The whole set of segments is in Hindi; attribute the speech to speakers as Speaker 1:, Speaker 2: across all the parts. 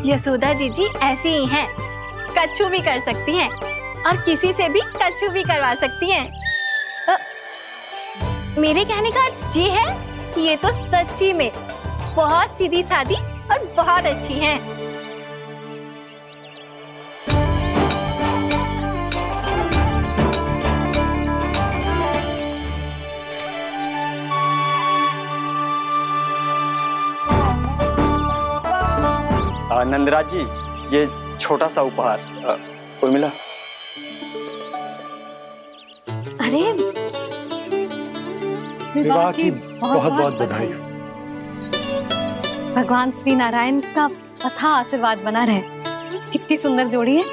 Speaker 1: यशोदा जीजी ऐसी ही हैं, कच्छू भी कर सकती हैं और किसी से भी कच्छू भी करवा सकती हैं। मेरे कहने का अर्थ ये है कि ये तो सच्ची में बहुत सीधी सादी और बहुत अच्छी हैं।
Speaker 2: नंदराज जी, ये छोटा सा उपहार। उर्मिला।
Speaker 3: अरे
Speaker 4: विवाह की बहुत बहुत बधाई।
Speaker 3: भगवान श्री नारायण का अथाह आशीर्वाद बना रहे। कितनी सुंदर जोड़ी है,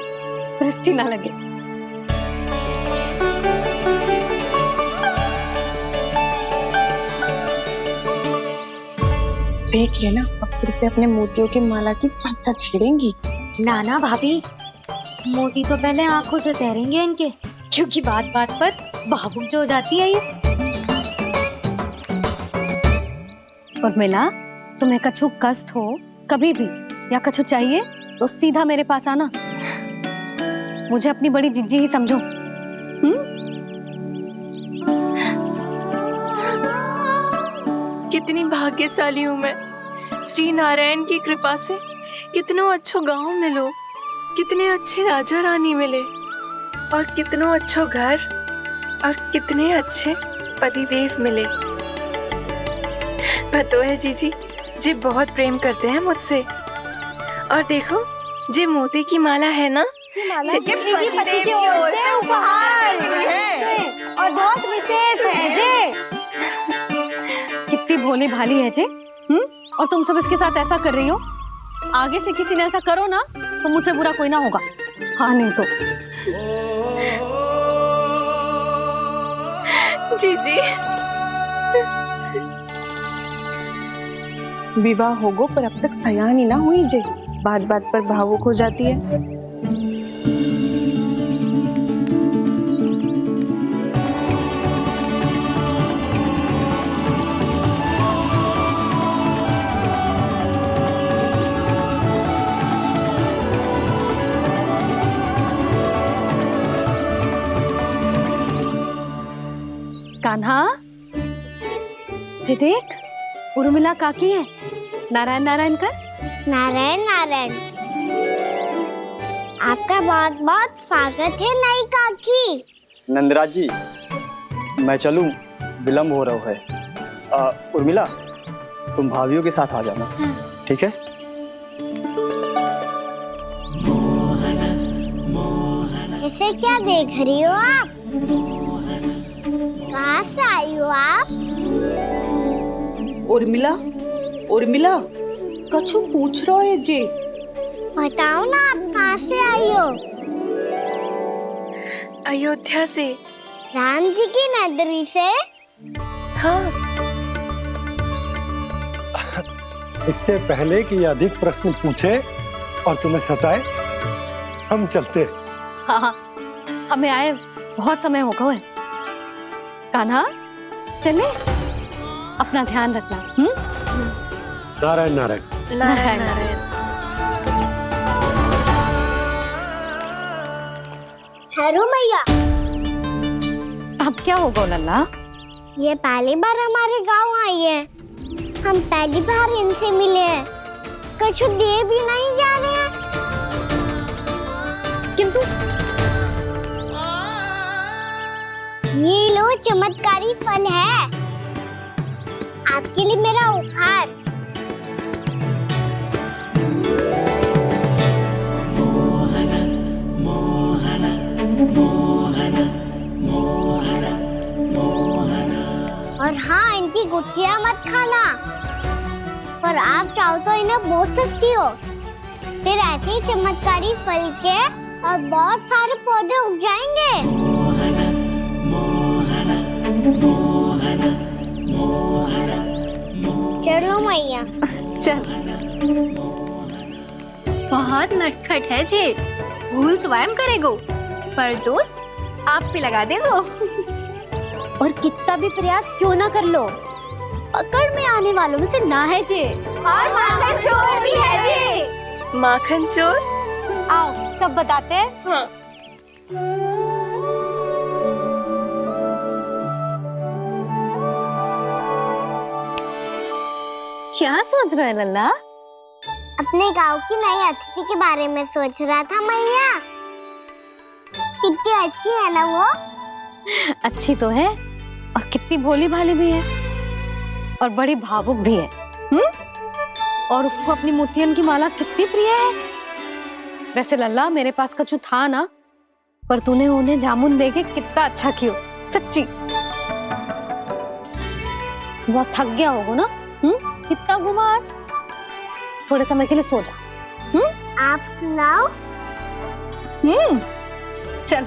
Speaker 3: दृष्टि ना लगे।
Speaker 5: देख लेना, अब फिर से अपने मोतियों की माला की चर्चा छेड़ेंगी।
Speaker 3: नाना भाभी, मोती तो पहले आंखों से तैरेंगे इनके, क्योंकि बात बात पर भावुक जो हो जाती है ये। उर्मिला, तुम्हें कछु कष्ट हो कभी भी या कछु चाहिए तो सीधा मेरे पास आना। मुझे अपनी बड़ी जिज्जी ही समझो।
Speaker 1: कितनी भाग्यशाली हूँ मैं, श्री नारायण की कृपा से कितनों अच्छो गांव मिलो, कितने अच्छे राजा रानी मिले और कितनों अच्छो घर और कितने अच्छे पतिदेव मिले। पता है जीजी, जी बहुत प्रेम करते हैं मुझसे। और देखो, जे मोती की माला है ना,
Speaker 3: पति की ओर से उपहार और बहुत विशेष है जे। कितनी भोली भाली है जे। और तुम सब इसके साथ ऐसा कर रही हो। आगे से किसी ने ऐसा करो ना तो मुझसे बुरा कोई ना होगा। हाँ नहीं तो
Speaker 1: जीजी।
Speaker 5: विवाह होगो पर अब तक सयानी ना हुई जे, बात बात पर भावुक हो जाती है।
Speaker 3: कान्हा, जे देख, उर्मिला काकी है। नारायण नारायण कर।
Speaker 6: नारायण नारायण। आपका बहुत बहुत स्वागत है नई काकी।
Speaker 2: नंदराज जी, मैं चलूं, विलम्ब हो रहा है। उर्मिला, तुम भाभियों के साथ आ जाना। ठीक है?
Speaker 6: इसे क्या देख रही हो आप? कहाँ से आई हो आप?
Speaker 5: उर्मिला, उर्मिला, कछु पूछ रहा है जे।
Speaker 6: बताओ ना, आप कहाँ से आई हो?
Speaker 1: अयोध्या से।
Speaker 6: राम जी की नगरी से?
Speaker 1: हाँ।
Speaker 4: इससे पहले कि अधिक प्रश्न पूछे और तुम्हें सताए, हम चलते।
Speaker 3: हाँ, हमें आए बहुत समय हो गया है। कान्हा, चले, अपना ध्यान रखना।
Speaker 4: नारायण नारायण।
Speaker 1: नारायण नारायण।
Speaker 6: ठहरू मैया।
Speaker 3: अब क्या होगा लल्ला?
Speaker 6: ये पहली बार हमारे गांव आई है। हम पहली बार इनसे मिले हैं। कछु दे भी नहीं जा रहे हैं।
Speaker 3: किंतु
Speaker 6: ये लो, चमत्कारी फल है आपके लिए, मेरा उपहार। और हाँ, इनकी गुठलियां मत खाना। और आप चाहो तो इन्हें बो सकती हो। फिर ऐसे ही चमत्कारी फल के और बहुत सारे पौधे उग जाएंगे। चलो मैया।
Speaker 3: चल।
Speaker 1: बहुत नटखट है जे, भूल स्वयं करेगो पर दोस्त आप पे लगा देगो।
Speaker 3: और कितना भी प्रयास क्यों ना कर लो, पकड़ में आने वालों में से ना है जे।
Speaker 1: और भी है जे। माखन चोर।
Speaker 3: आओ सब बताते हैं।
Speaker 1: हाँ।
Speaker 3: क्या सोच रहा है लल्ला?
Speaker 6: अपने गांव की नई अतिथि के बारे में सोच रहा था मैया। कितनी अच्छी है ना वो।
Speaker 3: अच्छी तो है और कितनी भोली भाली भी है और बड़ी भावुक भी है। और उसको अपनी मोतियन की माला कितनी प्रिय है। वैसे लल्ला मेरे पास कछु था ना, पर तूने उन्हें जामुन देके कितना अच्छा किया सच्ची। बहुत थक गया होगा ना? कितना घूमा आज। थोड़े समय के लिए सो जा।
Speaker 6: आप सुनाओ।
Speaker 3: चल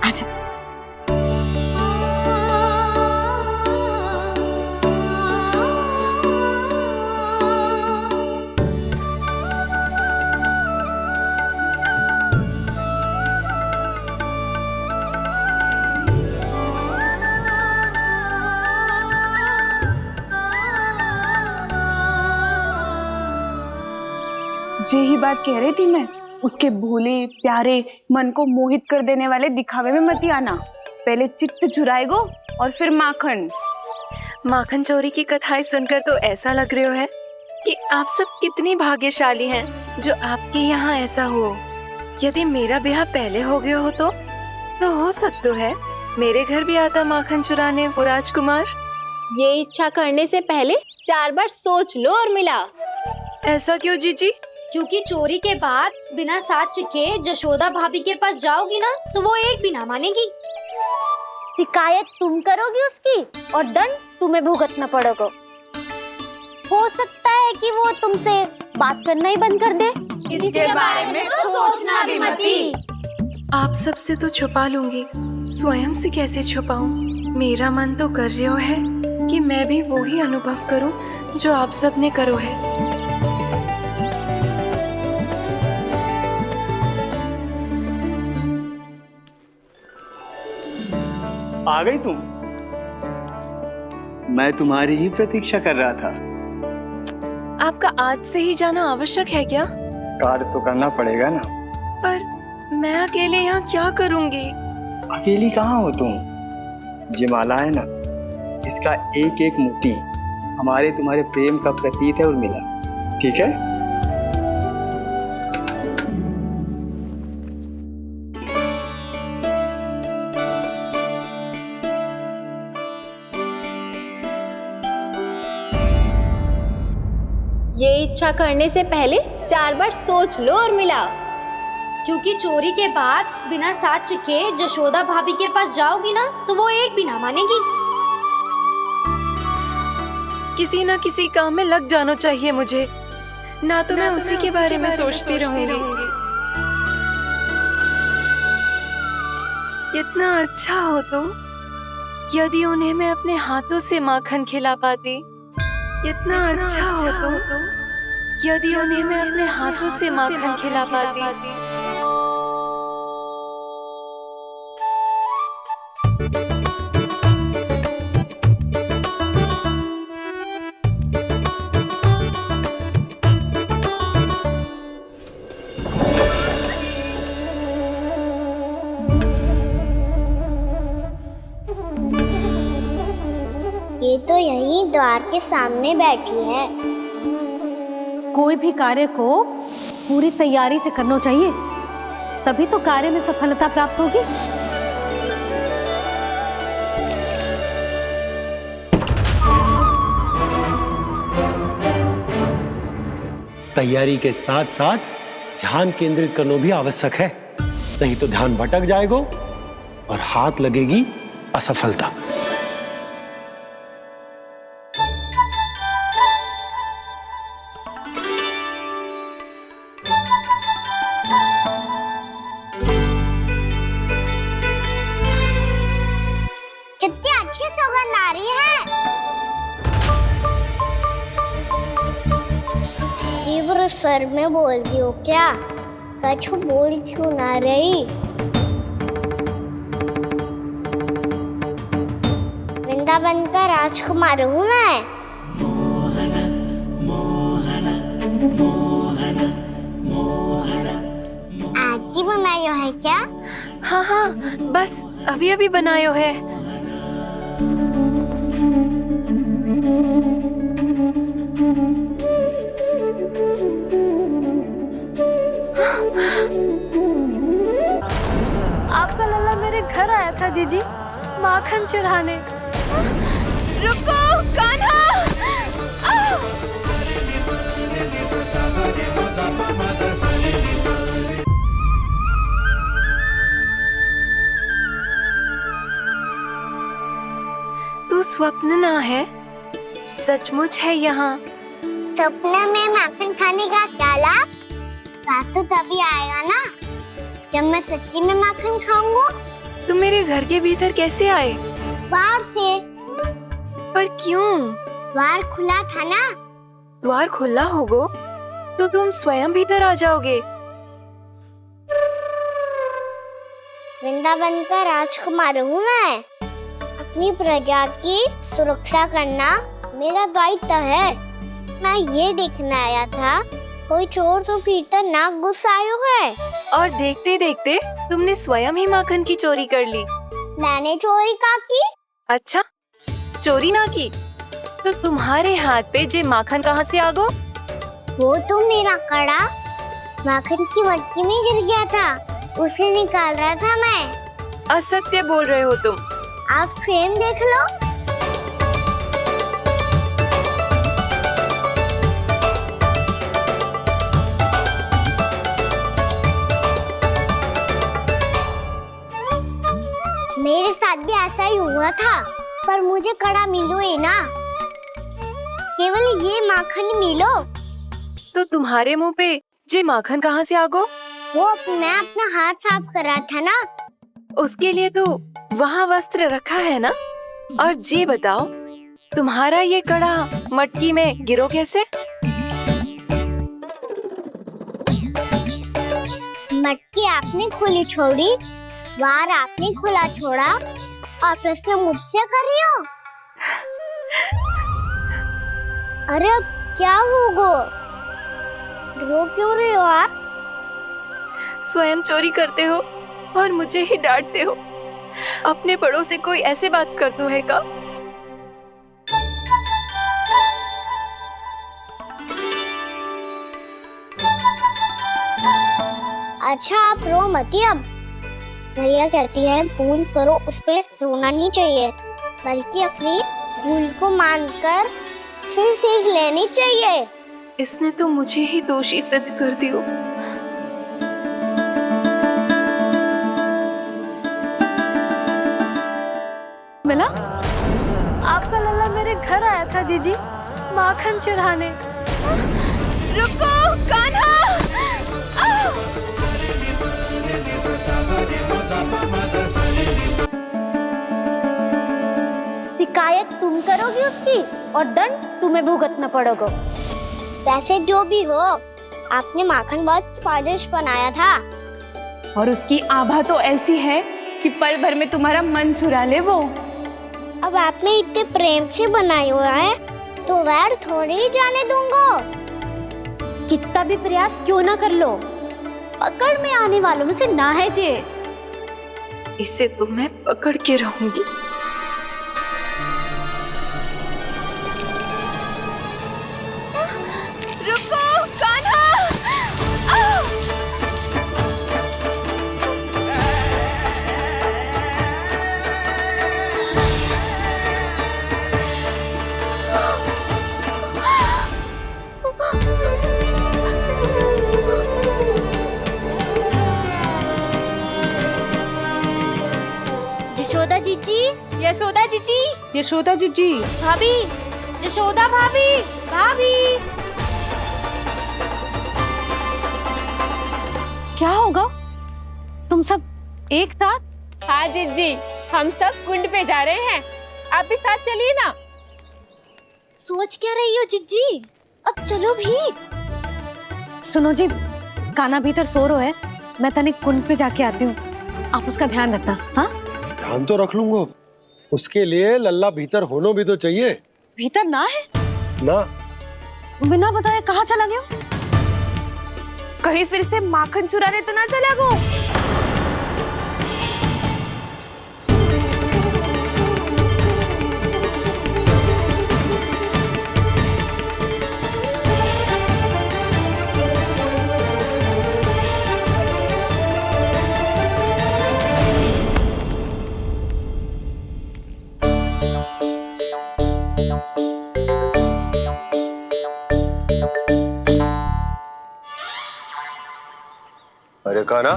Speaker 3: आजा।
Speaker 5: यही बात कह रही थी मैं। उसके भोले प्यारे मन को मोहित कर देने वाले दिखावे में मत आना। पहले चित्त चुराएगो और फिर माखन।
Speaker 1: माखन चोरी की कथाएं सुनकर तो ऐसा लग रहा है कि आप सब कितनी भाग्यशाली हैं जो आपके यहाँ ऐसा हो। यदि मेरा ब्याह पहले हो गया हो तो हो सकता है मेरे घर भी आता माखन चुराने वो राजकुमार।
Speaker 7: ये इच्छा करने से पहले 4 बार सोच लो और मिला।
Speaker 1: ऐसा क्यों जीजी?
Speaker 3: क्योंकि चोरी के बाद बिना साक्ष्य के जशोदा भाभी के पास जाओगी ना तो वो एक भी ना मानेगी।
Speaker 6: शिकायत तुम करोगी उसकी और दंड तुम्हें भुगतना पड़ेगा। हो सकता है कि वो तुमसे बात करना ही बंद कर दे।
Speaker 7: इसके बारे में तो सोचना भी मती।
Speaker 1: आप सबसे तो छुपा लूंगी, स्वयं से कैसे छुपाऊं? मेरा मन तो कर रहा है कि मैं भी वो ही अनुभव करूं जो आप सब ने करो है।
Speaker 2: आ गई तुम? मैं तुम्हारी ही प्रतीक्षा कर रहा था।
Speaker 1: आपका आज से ही जाना आवश्यक है क्या?
Speaker 2: कार्य तो करना पड़ेगा ना।
Speaker 1: पर मैं अकेले यहाँ क्या करूंगी?
Speaker 2: अकेली कहाँ हो तुम? ये माला है ना, इसका एक एक मोती हमारे तुम्हारे प्रेम का प्रतीक है उर्मिला। ठीक है?
Speaker 7: ये इच्छा करने से पहले 4 बार सोच लो और मिला।
Speaker 3: क्योंकि चोरी के बाद बिना साक्ष्य के जशोदा भाभी के पास जाओगी ना तो वो एक भी ना मानेगी।
Speaker 1: किसी ना किसी काम में लग जाना चाहिए मुझे, ना तो मैं उसी के बारे में सोचती रहूंगी। इतना अच्छा हो तो यदि उन्हें मैं अपने हाथों से माखन खिला पाती। इतना अच्छा हो तो यदि उन्हें मैं अपने हाथों से माखन खिला पाती।
Speaker 6: ये तो यहीं द्वार के सामने बैठी है।
Speaker 3: कोई भी कार्य को पूरी तैयारी से करना चाहिए, तभी तो कार्य में सफलता प्राप्त होगी।
Speaker 4: तैयारी के साथ साथ ध्यान केंद्रित करना भी आवश्यक है, नहीं तो ध्यान भटक जाएगा और हाथ लगेगी असफलता।
Speaker 6: कितनी अच्छी सौगंध आ रही है। तीव्र स्वर में बोल दी हो क्या? कछु बोल क्यों ना रही? वृंदावन का राजकुमार हूँ मैं।
Speaker 1: हाँ हाँ, बस अभी अभी बनायो है।
Speaker 3: आपका लल्ला मेरे घर आया था जीजी, माखन चुराने।
Speaker 1: रुको कान्हा! तू स्वप्न ना है, सचमुच है यहाँ।
Speaker 6: सपने में माखन खाने का क्या लाभ? रात तो तभी आएगा ना जब मैं सच्ची में माखन खाऊंगा।
Speaker 1: तुम मेरे घर के भीतर कैसे आए?
Speaker 6: बाहर से।
Speaker 1: पर क्यों?
Speaker 6: द्वार खुला था ना।
Speaker 1: द्वार खुला होगा तो तुम स्वयं भीतर आ जाओगे।
Speaker 6: वृंदावन का राजकुमार हूँ मैं। अपनी प्रजा की सुरक्षा करना मेरा दायित्व है। मैं ये देखने आया था कोई चोर तो भीतर ना घुस आयो है।
Speaker 1: और देखते देखते तुमने स्वयं ही माखन की चोरी कर ली।
Speaker 6: मैंने चोरी का की?
Speaker 1: अच्छा, चोरी ना की तो तुम्हारे हाथ पे जे माखन कहाँ से आ गो?
Speaker 6: वो तो मेरा कड़ा माखन की मटकी में गिर गया था, उसे निकाल रहा था मैं।
Speaker 1: असत्य बोल रहे हो तुम।
Speaker 6: आप स्वयं देख लो। मेरे साथ भी ऐसा ही हुआ था, पर मुझे कड़ा मिलो ही ना, केवल ये माखन मिलो।
Speaker 1: तो तुम्हारे मुंह पे जे माखन कहाँ से आ गो?
Speaker 6: वो मैं अपना हाथ साफ कर रहा था ना।
Speaker 1: उसके लिए तो वहाँ वस्त्र रखा है ना। और जे बताओ, तुम्हारा ये कड़ा मटकी में गिरो कैसे?
Speaker 6: मटकी आपने खुली छोड़ी, द्वार आपने खुला छोड़ा, और प्रश्न मुझसे कर रही हो? अरे अब क्या होगा? रो क्यों रहे हो आप?
Speaker 1: स्वयं चोरी करते हो और मुझे ही डांटते हो। अपने बड़ों से कोई ऐसे बात करते है का?
Speaker 6: अच्छा आप रो मती। अब भैया कहती है भूल करो, उस पे रोना नहीं चाहिए, बल्कि अपनी भूल को मानकर फिर सीख लेनी चाहिए।
Speaker 1: इसने तो मुझे ही दोषी सिद्ध कर दियो।
Speaker 3: मिला? आपका लल्ला मेरे घर आया था जीजी, माखन चुराने।
Speaker 1: रुको कान्हा!
Speaker 6: शिकायत तुम करोगी उसकी और दंड तुम्हें भुगतना पड़ेगा। वैसे जो भी हो, आपने माखन बहुत स्वादिष्ट बनाया था।
Speaker 5: और उसकी आभा तो ऐसी है कि पल भर में तुम्हारा मन चुरा ले वो।
Speaker 6: अब आपने इतने प्रेम से बनाया हुआ है तो वैर थोड़ी ही जाने दूंगा।
Speaker 3: कितना भी प्रयास क्यों ना कर लो, पकड़ में आने वालों में से ना है जे।
Speaker 1: इसे तो मैं पकड़ के रहूंगी। रुको कान्हा!
Speaker 6: यशोदा जीजी,
Speaker 7: यशोदा जीजी,
Speaker 5: यशोदा जीजी,
Speaker 7: भाभी, यशोदा भाभी, भाभी।
Speaker 3: क्या होगा? तुम सब एक साथ?
Speaker 7: हाँ जीजी, हम सब कुंड पे जा रहे हैं, आप भी साथ चलिए ना।
Speaker 6: सोच क्या रही हो जीजी? अब चलो भी।
Speaker 3: सुनो जी, कान्हा भीतर सो रो है, मैं तनिक कुंड पे जाके आती हूँ, आप उसका ध्यान रखना। हाँ,
Speaker 4: ध्यान तो रख लूंगा, उसके लिए लल्ला भीतर होना भी तो चाहिए।
Speaker 3: भीतर ना है?
Speaker 4: ना,
Speaker 3: बिना बताए कहाँ चला गया?
Speaker 5: कहीं फिर से माखन चुराने तो ना चला वो?
Speaker 8: अरे काना,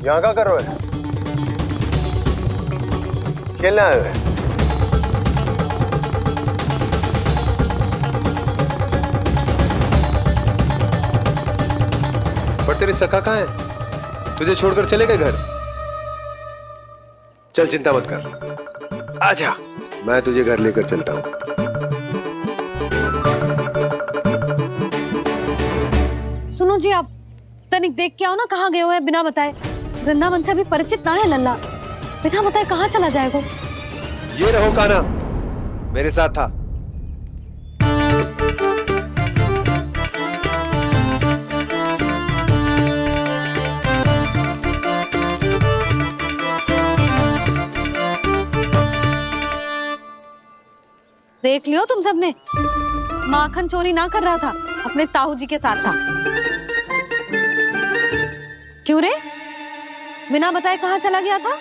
Speaker 8: यहाँ क्या कर रहे हो? खेलने आए हुए? पर तेरी सखा कहाँ है? तुझे छोड़कर चले गए घर? चल चिंता मत कर, आजा, मैं तुझे घर लेकर चलता हूँ।
Speaker 3: सुनो जी, आप तनिक देख के आओ ना कहाँ गए हुए हैं बिना बताए। वृंदावन से अभी परिचित ना है लल्ला, बिना बताए कहाँ चला जाएगा।
Speaker 8: ये रहो काना, मेरे साथ था।
Speaker 3: देख लियो तुम सबने, माखन चोरी ना कर रहा था, अपने ताऊ जी के साथ था। क्यों रे, बिना बताए कहाँ चला गया था?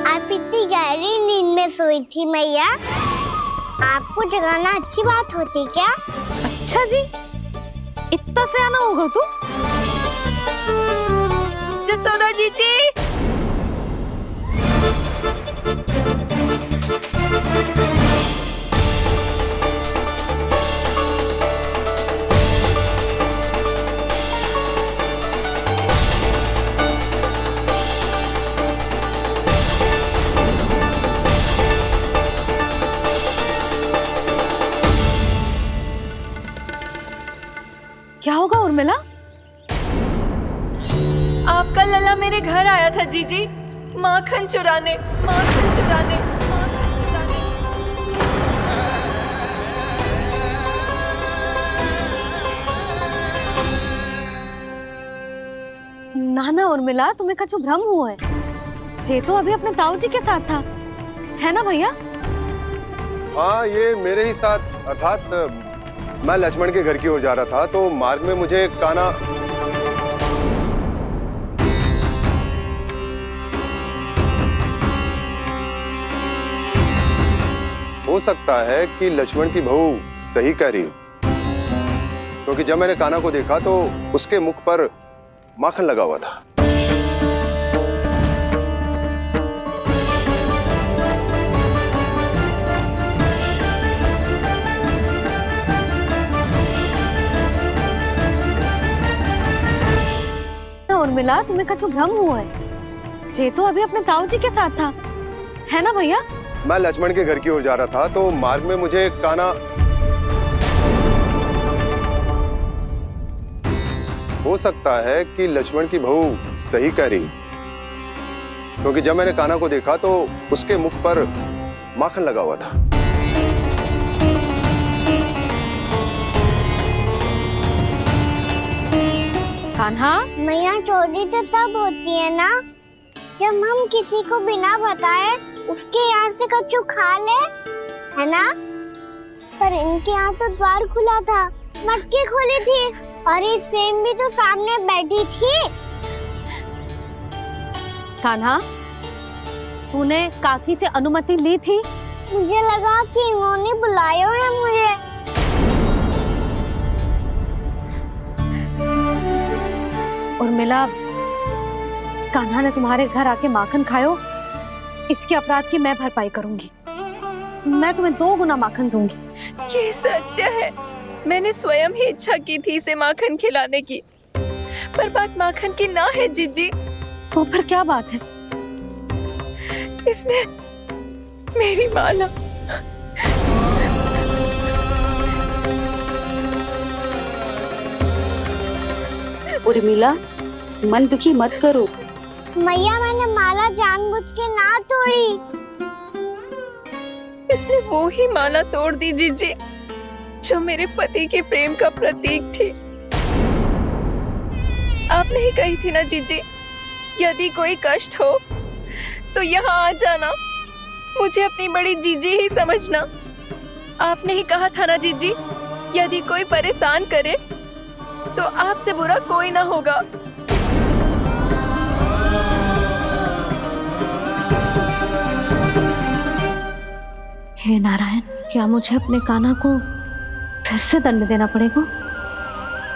Speaker 6: आप इतनी गहरी नींद में सोई थी मैया, आपको जगाना अच्छी बात होती क्या?
Speaker 3: अच्छा जी, इतना सयाना होगा तू?
Speaker 1: जसोदा जीजी,
Speaker 3: क्या होगा उर्मिला?
Speaker 1: आपका लल्ला मेरे घर आया था जीजी, माखन चुराने, माखन चुराने, माखन चुराने।
Speaker 3: ना ना उर्मिला, तुम्हें कछु भ्रम हुआ है। ये तो अभी अपने ताऊ जी के साथ था, है ना भैया?
Speaker 8: हाँ, ये मेरे ही साथ, अर्थात मैं लक्ष्मण के घर की ओर जा रहा था, तो मार्ग में मुझे काना हो सकता है कि लक्ष्मण की बहू सही कह रही हो, क्योंकि जब मैंने काना को देखा तो उसके मुख पर माखन लगा हुआ था।
Speaker 3: उर्मिला, तुम्हें कछु भ्रम हुआ है। ये तो अभी अपने ताऊ जी के साथ था, है ना भैया?
Speaker 8: मैं लक्ष्मण के घर की ओर जा रहा था, तो मार्ग में मुझे काना हो सकता है कि लक्ष्मण की बहू सही कह रही, क्योंकि जब मैंने काना को देखा तो उसके मुख पर माखन लगा हुआ था।
Speaker 3: कान्हा,
Speaker 6: मैया, चोरी तो तब होती है ना जब हम किसी को बिना बताए उसके यहाँ से कछु खा ले, है ना? पर इनके यहाँ तो द्वार खुला था, मटकी खोली थी और ये सेम भी तो सामने बैठी थी।
Speaker 3: कान्हा, तूने काकी से अनुमति ली थी?
Speaker 6: मुझे लगा कि इन्होंने बुलाया है मुझे।
Speaker 3: उर्मिला, कान्हा ने तुम्हारे घर आके माखन खायो, इसके अपराध की मैं भरपाई करूंगी। मैं तुम्हें 2 गुना माखन दूंगी।
Speaker 1: ये सत्य है, मैंने स्वयं ही इच्छा की थी इसे माखन खिलाने की, पर बात माखन की ना है जीजी।
Speaker 3: तो फिर क्या बात है?
Speaker 1: इसने मेरी माला,
Speaker 9: उर्मिला, मन दुखी मत करो।
Speaker 6: मैया, मैंने माला जानबूझ के ना तोड़ी।
Speaker 1: इसने वो ही माला तोड़ दी जीजी जो मेरे पति के प्रेम का प्रतीक थी। आपने ही कही थी ना जीजी, यदि कोई कष्ट हो तो यहाँ आ जाना, मुझे अपनी बड़ी जीजी ही समझना। आपने ही कहा था ना जीजी, यदि कोई परेशान करे तो आपसे बुरा कोई ना होगा।
Speaker 3: हे नारायण, क्या मुझे अपने कान्हा को फिर फिर से दंड देना पड़ेगा।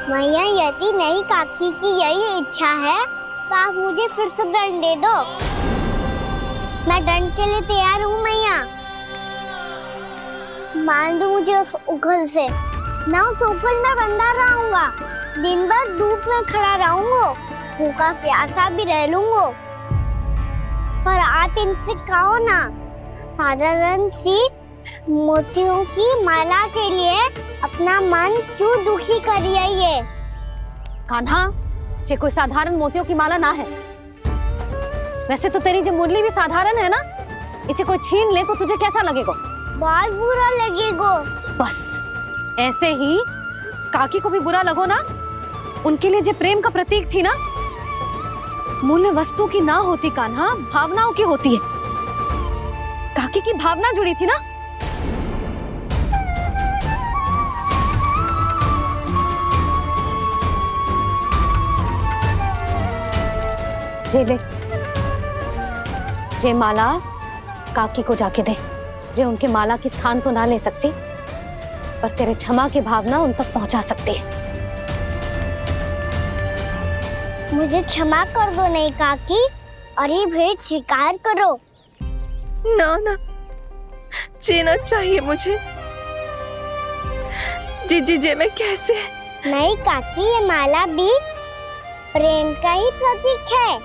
Speaker 6: मैया यदि नहीं काकी की यही इच्छा है तो आप मुझे फिर से दंड दे दो। मैं दंड के लिए तैयार हूँ मैया। मान दो मुझे उस उखल से, मैं उस उखल में बंधा रहूंगा, दिन भर धूप में खड़ा रहूंगा, भूखा प्यासा भी रह लूंगा। पर आप इनसे कहो ना, साधारण सी मोतियों की माला के लिए अपना मन क्यों दुखी करिए ये?
Speaker 3: कान्हा, ये कोई साधारण मोतियों की माला ना है। वैसे तो तेरी जो मुरली भी साधारण है ना, इसे कोई छीन ले तो तुझे कैसा लगेगा?
Speaker 6: बहुत बुरा लगेगा।
Speaker 3: बस ऐसे ही काकी को भी बुरा लगो ना। उनके लिए जो प्रेम का प्रतीक थी ना, मूल्य वस्तु की ना होती कान्हा, भावनाओं की होती है। काकी की भावना जुड़ी थी ना। जे ले, जे माला काकी को जाके दे। जे उनके माला की स्थान तो ना ले सकती, पर तेरे क्षमा की भावना उन तक पहुंचा सकती है।
Speaker 6: मुझे क्षमा कर दो नहीं काकी, और ये भेंट स्वीकार करो।
Speaker 1: ना ना, जीना चाहिए मुझे। जीजी जे मैं कैसे?
Speaker 6: नहीं काकी, ये माला भी प्रेम का ही प्रतीक है।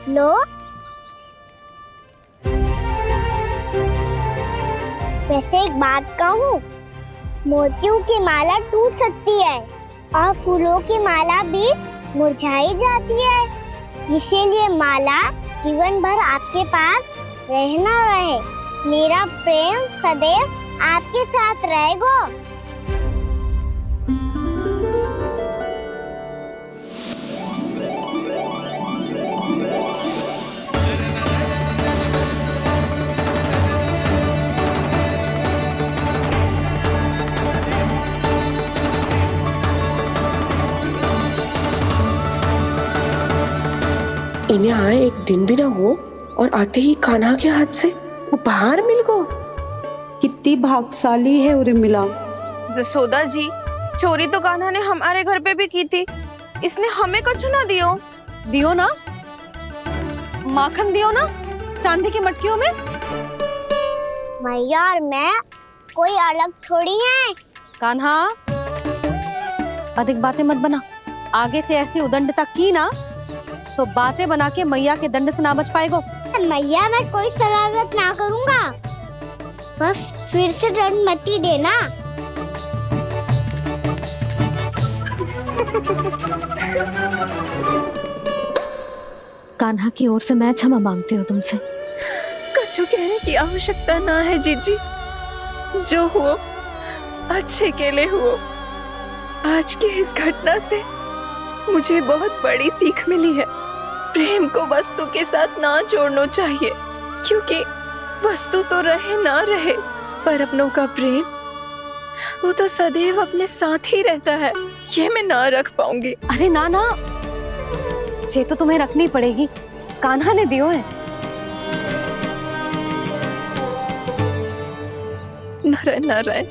Speaker 6: लो। वैसे एक बात कहूँ, मोतियों की माला टूट सकती है और फूलों की माला भी मुरझाई जाती है। इसीलिए माला जीवन भर आपके पास रहना रहे। मेरा प्रेम सदैव आपके साथ रहेगा।
Speaker 10: इन्हें आए एक दिन भी ना हो और आते ही कान्हा के हाथ से उपहार मिल गो। कितनी भाग्यशाली है उर्मिला।
Speaker 5: जसोदा जी, चोरी तो कान्हा ने हमारे घर पे भी की थी, इसने हमें कछु ना दियो।
Speaker 3: दियो ना, माखन दियो ना चांदी की मटकियों में।
Speaker 6: मैया और मैं कोई अलग थोड़ी है।
Speaker 3: कान्हा, अधिक बातें मत बना। आगे से ऐसी उदंडता की ना तो बातें बना के मैया के दंड से ना बच पाएगो।
Speaker 6: मैया, मैं कोई शरारत ना करूंगा, बस फिर से दंड मत ही देना।
Speaker 3: कान्हा की ओर से मैं क्षमा मांगती हूँ तुमसे।
Speaker 1: कछु कहने की आवश्यकता ना है जीजी। जो हुआ अच्छे के लिए हुआ। आज की इस घटना से मुझे बहुत बड़ी सीख मिली है। प्रेम को वस्तु के साथ ना जोड़ना चाहिए, क्योंकि वस्तु तो रहे ना रहे, पर अपनों का प्रेम वो तो सदैव अपने साथ ही रहता है। ये मैं ना रख पाऊंगी।
Speaker 3: अरे ना ना, ये तो तुम्हें रखनी पड़ेगी। कान्हा ने दियो है।
Speaker 1: नारायण नारायण।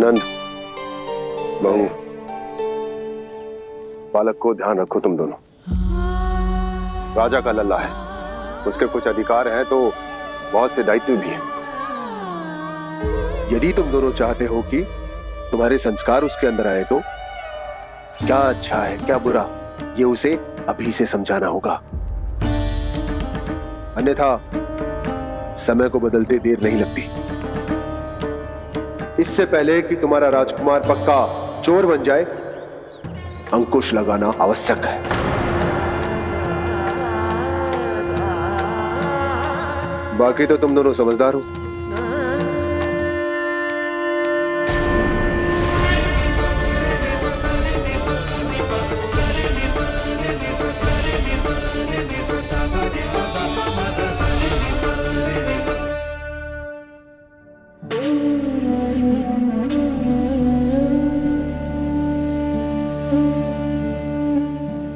Speaker 8: नंद, बहू, बालक को ध्यान रखो तुम दोनों। राजा का लल्ला है, उसके कुछ अधिकार हैं तो बहुत से दायित्व भी हैं। यदि तुम दोनों चाहते हो कि तुम्हारे संस्कार उसके अंदर आए तो क्या अच्छा है क्या बुरा, ये उसे अभी से समझाना होगा। अन्यथा समय को बदलते देर नहीं लगती। इससे पहले कि तुम्हारा राजकुमार पक्का चोर बन जाए, अंकुश लगाना आवश्यक है। बाकी तो तुम दोनों समझदार हो।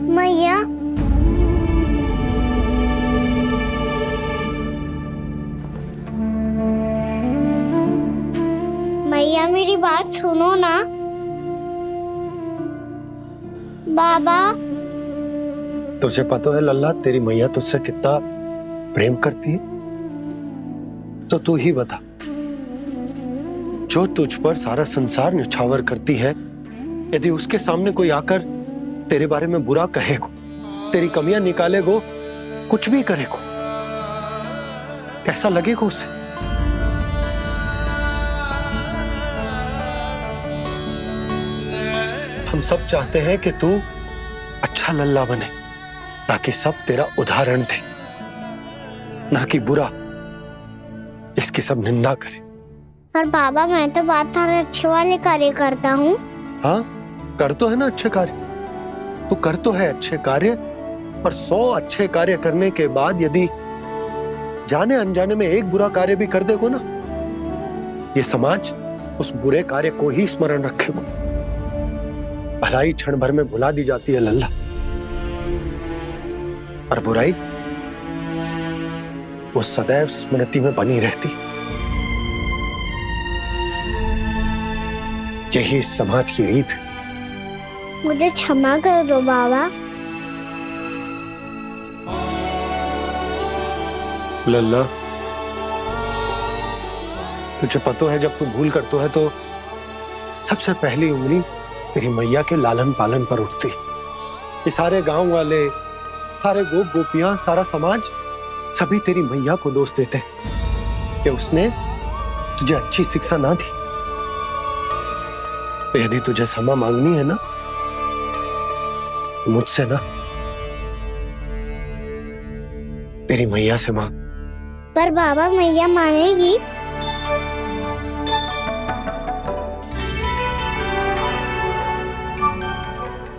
Speaker 6: मैया, मैया मेरी बात सुनो ना। बाबा
Speaker 4: तुझे पता है लल्ला, तेरी मैया तुझसे कितना प्रेम करती है? तो तू ही बता, जो तुझ पर सारा संसार न्यौछावर करती है, यदि उसके सामने कोई आकर तेरे बारे में बुरा कहेगो, तेरी कमियां निकालेगो, कुछ भी करेगो, कैसा लगेगा उसे? हम सब चाहते हैं कि तू अच्छा लल्ला बने, ताकि सब तेरा उदाहरण दे, ना कि बुरा जिसकी सब निंदा करे।
Speaker 6: पर बाबा मैं तो बात थारे अच्छे वाले कार्य करता हूँ।
Speaker 4: हाँ, कर तो है ना अच्छे कार्य, तू कर तो है अच्छे कार्य, पर 100 अच्छे कार्य करने के बाद यदि जाने अनजाने में एक बुरा कार्य भी कर देगो ना, ये समाज उस बुरे कार्य को ही स्मरण रखेगो। भलाई क्षण भर में भुला दी जाती है लल्ला, और बुराई वो सदैव स्मृति में बनी रहती। यही इस समाज की रीत।
Speaker 6: मुझे क्षमा कर दो बाबा।
Speaker 4: लल्ला, तुझे पता है जब तू भूल करतो है तो सबसे पहली उंगली तेरी मैया के लालन पालन पर उठती। ये सारे गांव वाले, सारे गोप गोपियां, सारा समाज सभी तेरी मैया को दोष देते कि उसने तुझे अच्छी शिक्षा ना दी। तो यदि तुझे क्षमा मांगनी है ना, मुझसे ना, तेरी मैया से मांग।
Speaker 6: पर बाबा मैया मानेगी?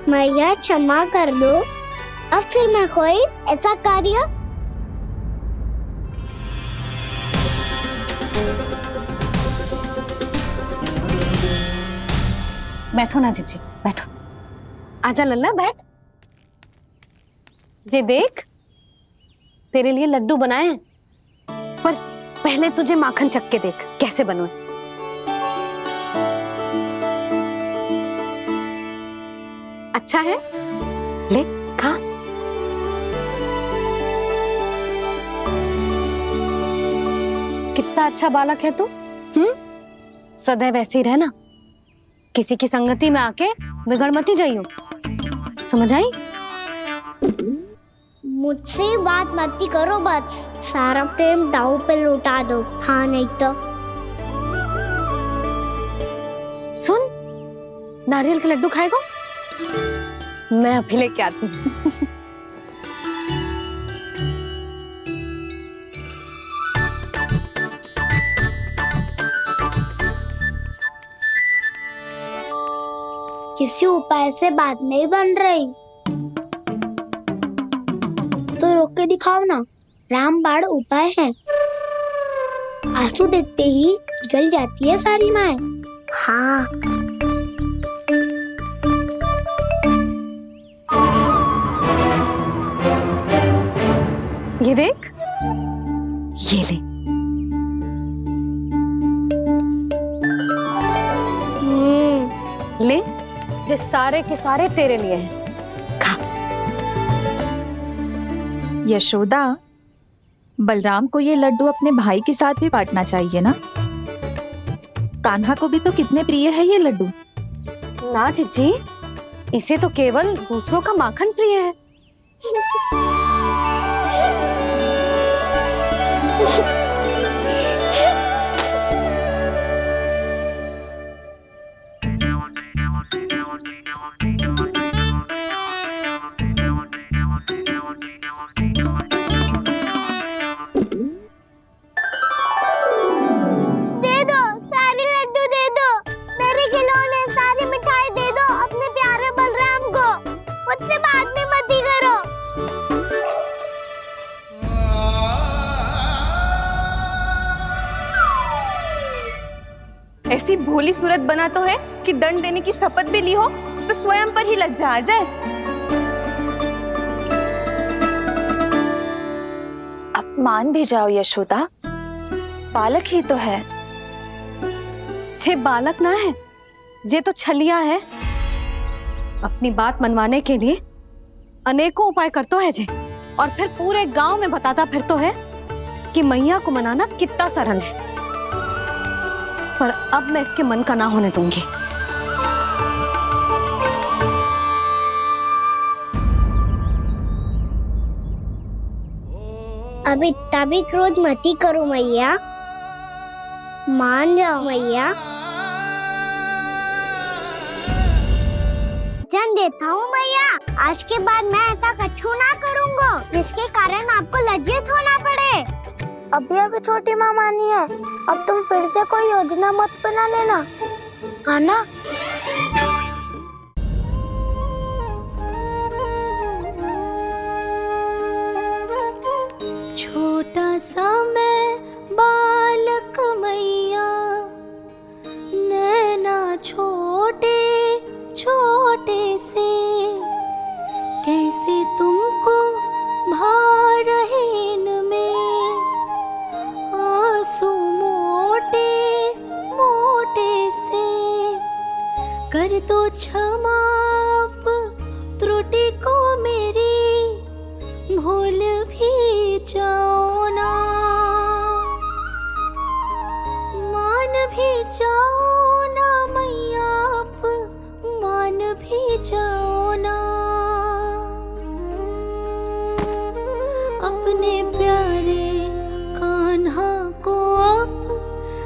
Speaker 6: मैया क्षमा कर दो, अब फिर मैं कोई ऐसा कार्य।
Speaker 3: बैठो ना जीजी, बैठो। आजा लल्ला, बैठ। जे देख, तेरे लिए लड्डू बनाए हैं, पर पहले तुझे माखन चख के देख कैसे बनो। अच्छा है, ले खा। कितना अच्छा बालक है तू। सदैव ऐसे ही रहना, किसी की संगति में आके बिगड़ मती जाइयो, समझ आई?
Speaker 6: मुझसे बात मत करो, बस सारा प्रेम दाव पे लुटा दो। हाँ नहीं तो
Speaker 3: सुन, नारियल के लड्डू खाएगा? मैं अभी लेके आती हूँ।
Speaker 6: किसी उपाय से बात नहीं बन रही तो रोक के दिखाओ ना। रामबाण उपाय है, आंसू देखते ही पिघल जाती है सारी माए। हाँ
Speaker 3: ये देख, ये ले। ले, जो सारे के सारे तेरे लिए हैं, खा।
Speaker 5: यशोदा, बलराम को ये लड्डू अपने भाई के साथ भी बांटना चाहिए ना। कान्हा को भी तो कितने प्रिय है ये लड्डू।
Speaker 3: ना जीजी, इसे तो केवल दूसरों का माखन प्रिय है।
Speaker 5: ऐसी भोली सूरत बना तो है कि दंड देने की शपथ भी ली हो तो स्वयं पर ही लज्जा आ जाए।
Speaker 1: अब मान भी जाओ यशोदा, बालक ही तो है,
Speaker 3: छे बालक ना है, जे तो छलिया है। अपनी बात मनवाने के लिए अनेकों उपाय करतो है जे, और फिर पूरे गांव में बताता फिरतो है कि मैया को मनाना कितना सरल है। पर अब मैं इसके मन का ना होने दूंगी।
Speaker 6: अब इतना भी क्रोध मती करो मैया, मान जाओ मैया। वचन देता हूँ मैया, आज के बाद मैं ऐसा कछु ना करूँगा जिसके कारण आपको लज्जित होना पड़े। अभी छोटी माँ मानी है, अब तुम फिर से कोई योजना मत बना लेना, कान्हा।
Speaker 7: छोटा सा मैं बालक मैया, नैना छोटे छोटे से, कैसे तुमको भा रहे इनमें आंसू मोटे मोटे से। कर दो क्षमा त्रुटि को मेरी, भूल भी जाओ ना, मान भी जाओ ना मैया, आप मान भी जाओ ना। अपने प्यारे कान्हा को अब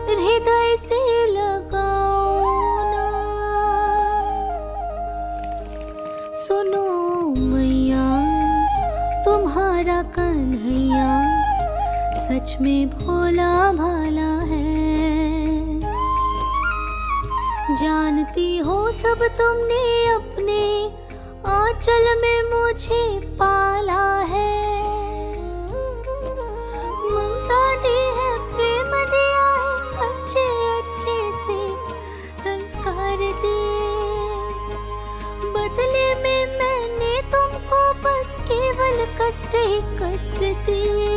Speaker 7: हृदय से लगाओ ना। सुनो मैया, तुम्हारा कन्हैया सच में भोला भाला है। जानती हो सब तुमने अपने आंचल में मुझे पाला है। ममता दी है, प्रेम दिया है, अच्छे अच्छे से संस्कार दिए। बदले में मैंने तुमको बस केवल कष्ट ही कष्ट दिए।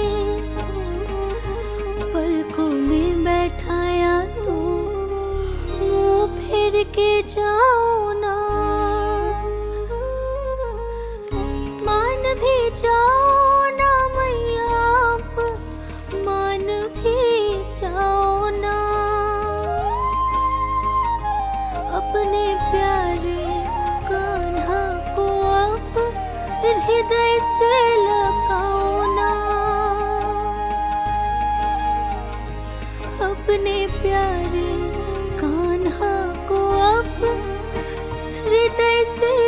Speaker 7: पलकों में बैठाया तो मुंह फेर के जाओ ना, मान भी जाओ ना मैया, आप मान भी जाओ ना। अपने प्यारे कान्हा को अब हृदय से लगाओ ना। अपने प्यारे कान्हा को अब हृदय से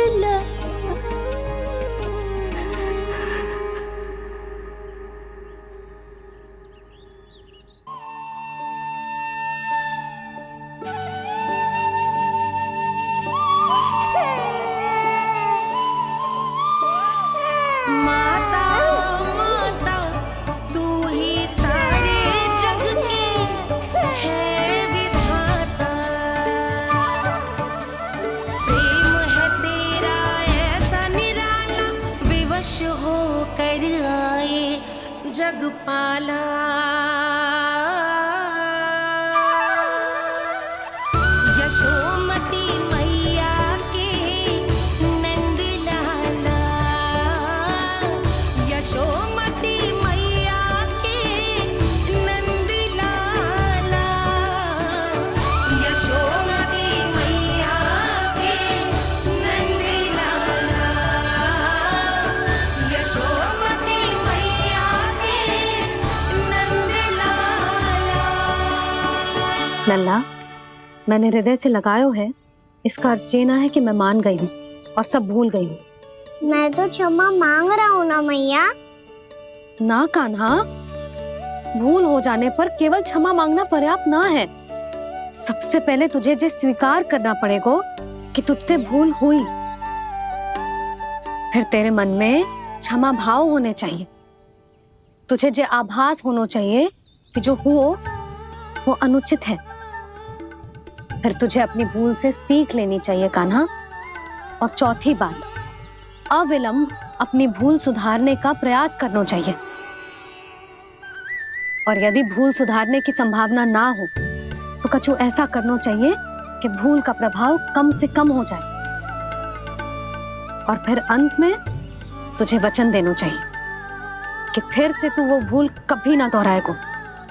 Speaker 11: जग पाला। यशोमती मैया के नंद लाला, यशोमती मैया के नंद लाला, यशोमती मैया के नंद लाला, यशोमती मैया के नंद लाला।
Speaker 3: लल्ला, मैंने हृदय से लगायो है, इसका अर्थ ये ना है कि मैं मान गई हूँ और सब भूल गई हूँ।
Speaker 6: मैं तो क्षमा मांग रहा हूँ ना मैया।
Speaker 3: ना कान्हा, भूल हो जाने पर केवल क्षमा मांगना पर्याप्त ना है। सबसे पहले तुझे ये स्वीकार करना पड़ेगा कि तुझसे भूल हुई। फिर तेरे मन में क्षमा भाव होने चाहिए। तुझे ये आभास होना चाहिए कि जो हुआ वो अनुचित है। फिर तुझे अपनी भूल से सीख लेनी चाहिए कान्हा। और चौथी बात, अविलंब अपनी भूल सुधारने का प्रयास करना चाहिए। और यदि भूल सुधारने की संभावना ना हो तो कछु ऐसा करना चाहिए कि भूल का प्रभाव कम से कम हो जाए, और फिर अंत में तुझे वचन देना चाहिए कि फिर से तू वो भूल कभी ना दोहराएगा।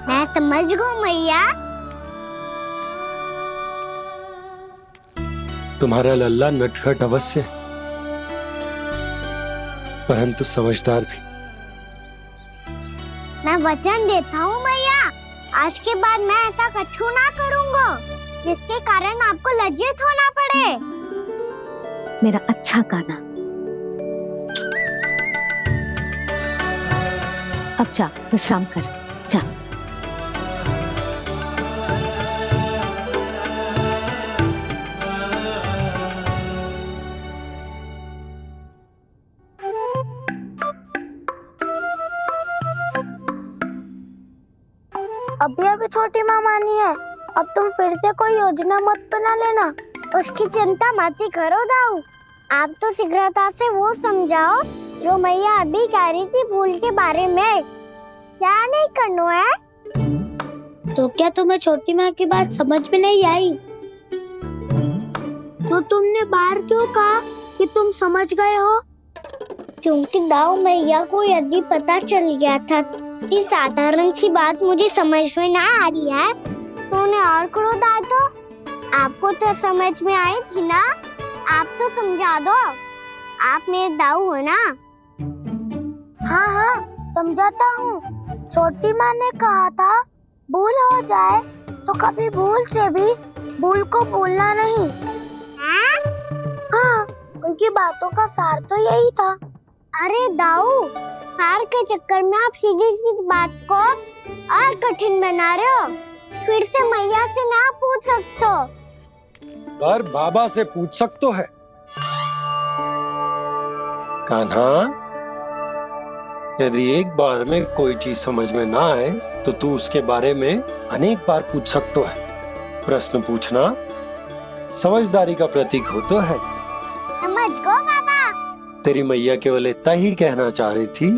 Speaker 6: मैं समझ गई मैया।
Speaker 12: तुम्हारा लल्ला नटखट अवश्य, परंतु समझदार भी।
Speaker 6: मैं वचन देता हूँ मैया, आज के बाद मैं ऐसा कछु ना करूँगा जिसके कारण आपको लज्जित होना पड़े।
Speaker 3: मेरा अच्छा गाना। अब जा विश्राम कर, जा।
Speaker 6: अभी अभी छोटी माँ मानी है, अब तुम फिर से कोई योजना मत बना लेना। उसकी चिंता मत ही करो दाऊ, आप तो शीघ्रता से वो समझाओ जो मैया अभी कह रही थी भूल के बारे में। क्या नहीं करना है? तो क्या तुम्हें छोटी माँ की बात समझ में नहीं आई? तो तुमने बाहर क्यों कहा कि तुम समझ गए हो? क्योंकि दाऊ मैया को यदि पता चल गया था कि साधारण सी बात मुझे समझ में ना आ रही है तो उन्हें और क्रोध आया तो आपको तो समझ में आई थी ना, आप तो समझा दो। आप मेरे दाऊ हो ना। हाँ हाँ समझाता हूँ। छोटी माँ ने कहा था भूल हो जाए तो कभी भूल से भी भूल को भूलना नहीं। हाँ उनकी बातों का सार तो यही था। अरे दाऊ, सार के चक्कर में आप सीधी सीधी बात को और कठिन बना रहे हो। फिर से मैया से ना पूछ सकते हो,
Speaker 12: पर बाबा से पूछ सकते है। कान्हा, यदि एक बार में कोई चीज समझ में ना आए तो तू उसके बारे में अनेक बार पूछ सकते है। प्रश्न पूछना समझदारी का प्रतीक होता है।
Speaker 6: समझ गो बाबा।
Speaker 12: तेरी मैया केवल इतना ही कहना चाह रही थी